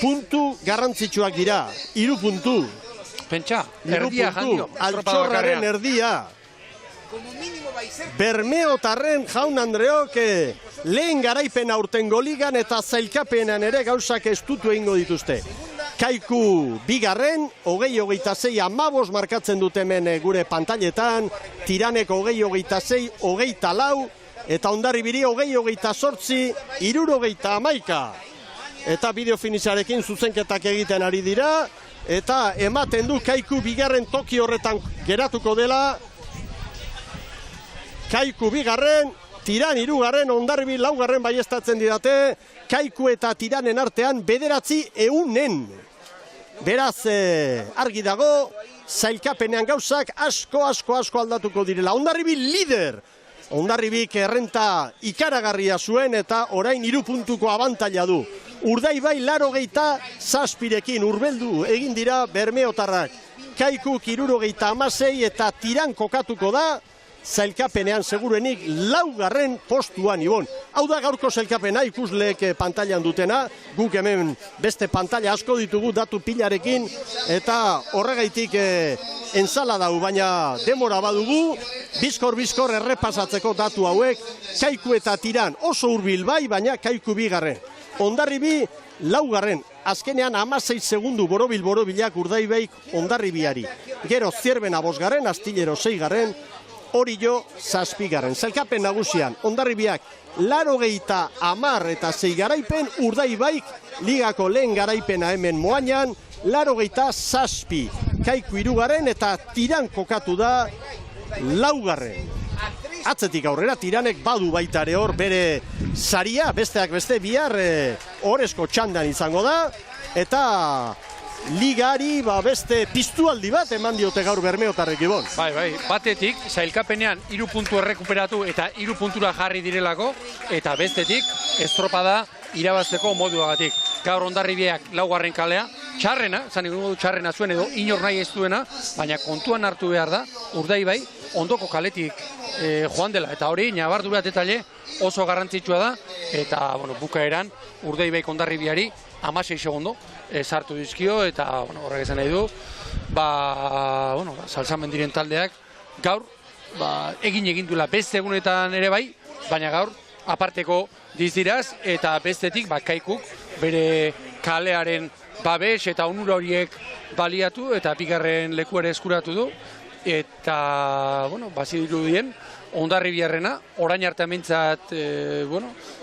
puntu garrantzitsuak dira. 3 puntu. Pentsa, erdia jandio. Altxorraren erdia. Bermeotarren Jaun Andreok lehen garaipen aurtengo ligan eta zailkapenan ere gauzak estutu egingo dituzte. Kaiku bigarren, 20-26 15 markatzen dut hemen gure pantailetan, tiranek 20-26, 24, eta Hondarribiri 20-28, 60-11. Eta bideo finisharekin zuzenketak egiten ari dira, eta ematen du Kaiku bigarren toki horretan geratuko dela. Kaiku bigarren, Tiran hirugarren, Hondarribi laugarren baiestatzen didate, Kaiku eta Tiranen artean 900. Beraz, argi dago, sailkapenean gauzak asko aldatuko direla. Hondarribi lider! Hondarribik errenta ikaragarria zuen eta orain 3 puntuko abantaila du. Urdaibai 87rekin urbeldu egin dira bermeotarrak. Kaikuk 76 eta Tiran kokatuko da, zailkapenean segurenik 4. postuan ibon. Hau da gaurko zailkapena, ikusleek pantailan dutena, guk hemen beste pantaila asko ditugu datu pilarekin, eta horregaitik ensalada hau, baina demora badugu, bizkor errepasatzeko datu hauek, Kaiku eta Tiran oso hurbil bai, baina Kaiku bigarren. Hondarribi 4. Azkenean 16 segundu borobilak Urdaibaik Hondarribiari. Gero Zierbena 5. Astillero 6. Orillo 7. Zailkapen nagusian, Hondarribiak 80 eta 6 garaipen, Urdaibaik ligako lehen garaipena hemen Moañan, 87. Kaiku 3. eta Tiran kokatu da 4. Atzetik aurrera Tiranek badu baita ere hor bere saria, besteak beste bihar orezko txandan izango da, eta ligari beste piztualdi bat eman diote gaur bermeotarrek ibon. Bai, batetik sailkapenean 3 puntu errekuperatu eta 3 puntura jarri direlako, eta bestetik estropada irabazteko moduagatik. Gaur Hondarribiak 4. kalea, txarrena, txarrena zuen edo inor nahi ez duena, baina kontuan hartu behar da, Urdaibai ondoko kaletik joan dela, eta hori ñabardura detaile oso garrantzitsua da, eta bukaeran Urdaibaik Hondarribiari 16 segundo sartu dizkio, eta horrek esan nahi du, saltzamen diren taldeak gaur egin duela beste egunetan ere bai, baina gaur aparteko diziraz, eta bestetik Kaikuk bere kalearen babes eta onura horiek baliatu, eta bigarren leku ere eskuratu du, eta bazi dirudien Hondarribiarrena, orain arte amintzat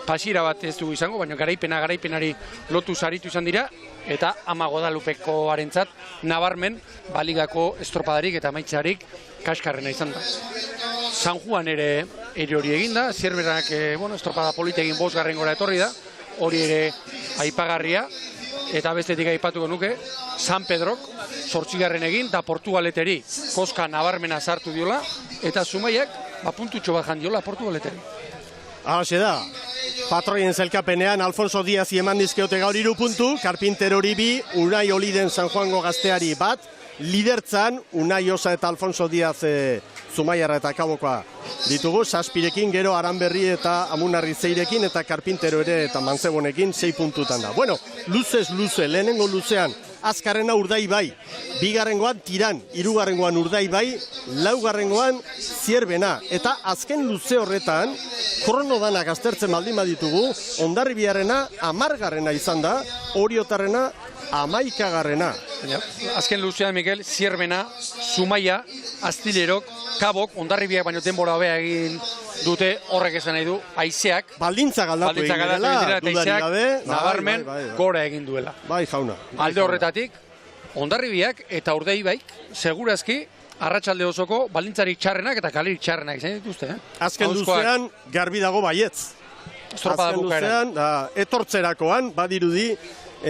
pasira bat ez dugu izango, baina garaipenari lotu saritu izan dira, eta Ama Guadalupeko arentzat nabarmen baligako estropadarik eta maitzarik kaskarrena izan da. San Juan ere hori eginda, Zierberak estropada politegin 5. gora etorri da, hori ere aipagarria, eta bestetik aipatuko nuke, San Pedrok 8. egin, eta Portugaleteri koska nabarmena sartu diola, eta Zumaiak puntutxo bat jandiola Portugaleteri. Halaxe da, patroien zelkapenean Alfonso Diaz eman dizkiote gaur 3 puntu, Karpinterori 2, Unai Oliden San Juango Gazteari 1, lidertzan Unai Osa eta Alfonso Diaz Zumaiarra eta Kabokoa ditugu, 7rekin, gero Aranberri eta Amunarri 6rekin, eta Karpintero ere eta Mantzebonekin 6 puntutan da. Luzez luze, lehenengo luzean azkarrena Urdaibai, 2. Tiran, 3. Urdaibai, 4. Zierbena, eta azken luze horretan, kronodanak aztertzen baldin baditugu, Hondarribiarrena 10. izan da, Oriotarrena 11. Azken luzean, Mikel, Zierbena, Zumaia, Astillerok, Kabok, Hondarribiak baino denbora hobea egin dute, horrek esan nahi du, haizeak baldintzak aldatu egin direla, eta haizeak nabarmen gora egin duela. Bai, jauna. Alde horretatik, Hondarribiak eta Urdaibaik segurazki arratsalde osoko baldintzarik txarrenak eta kalerik txarrenak izan dituzte. Azken luzean garbi dago baietz. Estropada bukaeran. Etortzerakoan badirudi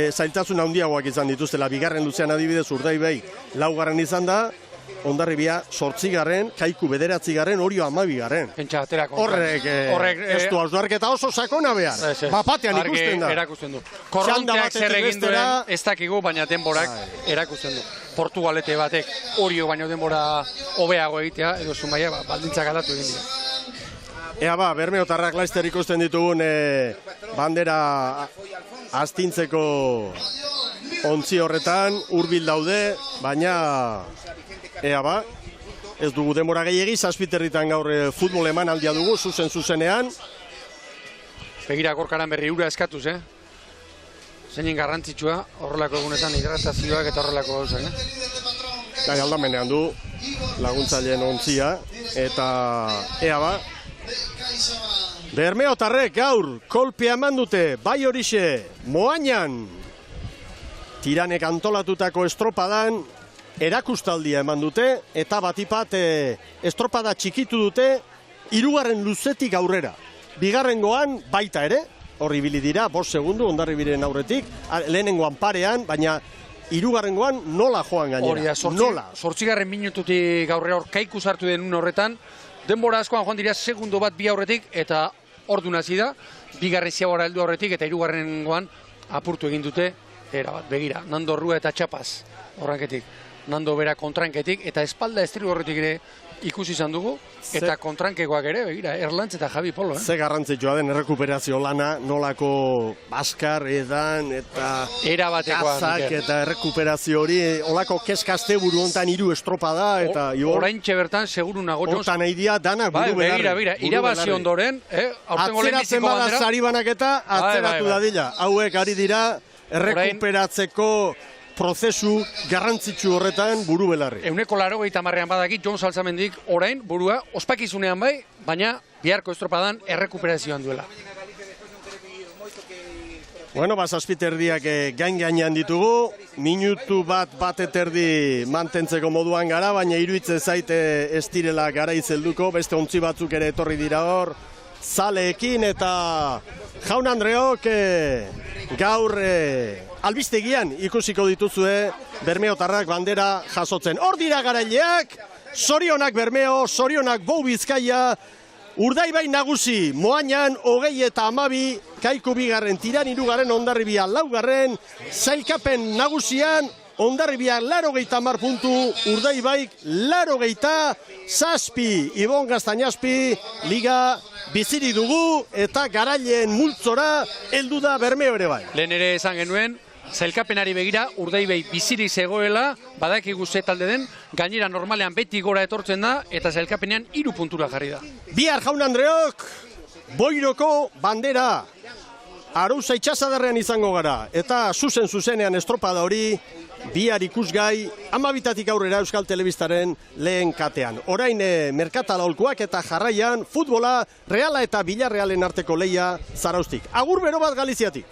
zailtasun handiagoak izan dituztela. 2. luzean adibidez Urdaibai 4. izan da, Hondarribia 8. Kaiku 9. Orio 12. Pentsa aterako. Horrek ez du hausnarketa oso sakona behar. Bapatean ikusten da. Erakusten du. Korronteak zer egin duen ez dakigu, baina denborak erakusten du. Portugalete batek Orio baino denbora hobeago egitea, edo Zumaia baldintzak aldatu egin dira. Bermeotarrak laizter ikusten ditugun bandera astintzeko ontzi horretan, hurbil daude, baina ez dugu denbora gehiegi, 7 gaur futbol eman aldia dugu, zuzenean. Begira Gorkaran berri ura eskatuz, zeinen garrantzitsua, horrelako egunetan hidratazioak eta horrelako gauzak, Aldamenean du laguntzaileen ontzia, eta Bermeotarrek gaur kolpea eman dute, bai horixe, Moañan. Tiranek antolatutako estropadan erakustaldia eman dute, eta batipat estropada txikitu dute, 3. luzetik aurrera. Bigarrengoan baita ere, horri ibili dira, 5 segundu, Hondarribiren aurretik, lehenengoan parean, baina 3. nola joan gainera. Hori da, 8. minututik aurrera hor kaiku sartu den horretan, denbora askoan joan dira segundo bat bi aurretik, eta ordu hasi da, bigarren ziagora heldu aurretik, eta 3. apurtu egin dute, erabat, begira, Nando Rua eta Txapaz, horranketik, Nando Bera kontranketik, eta espalda estribo horretik ere ikusi izan dugu, eta kontrankekoak ere, begira, Erlantz eta Javi Polo. Ze garrantzitsua den errekuperazio lana, nolako Baskar, Edan, eta Kazak, eta errekuperazio hori, olako kezkaste buru hontan 3 estropada, eta... Oraintxe bertan, seguru nago, Jones. Hortan nahi dia, danak buru belarri. Begira, irabazi ondoren, atzeratzen bada sari banaketa, atzeratu dadila. Hauek ari dira, errekuperatzeko prozesu garrantzitsu horretan buru belarri. 180 badakit Jon Salzamendik orain burua ospakizunean bai, baina biharko estropadan errekuperazioan duela. Bueno, zazpiterdiak gain-gainean ditugu, minutu bat eterdi mantentzeko moduan gara, baina iruditzen zaite ez direla garaiz helduko, beste ontzi batzuk ere etorri dira hor, zaleekin eta Jaun Andreok gaur albistegian ikusiko dituzue Bermeotarrak bandera jasotzen. Hor dira garaileak, zorionak Bermeo, zorionak Bou Bizkaia, Urdaibai nagusi, Moañan 20-12, Kaiku 2, Tiran 3, Hondarribia 4, sailkapen nagusian, Hondarribia 80 puntu, Urdaibaik 87, Ibon Gaztañazpi, Liga biziri dugu eta garaileen multzora heldu da Bermeo ere bai. Lehen ere esan genuen, zailkapenari begira Urdaibai bizirik zegoela, badakigu ze talde den, gainera normalean beti gora etortzen da, eta zailkapenean 3 puntura jarri da. Bihar Jaun Andreok, Boiroko bandera, Arousa itxasadarrean izango gara, eta zuzenean estropada hori, bihar ikusgai, 12 aurrera Euskal Telebistaren lehen katean. Orain merkatal aholkuak eta jarraian, futbola, Reala eta Villarrealen arteko leia Zarauztik. Agur bero bat Galiziatik.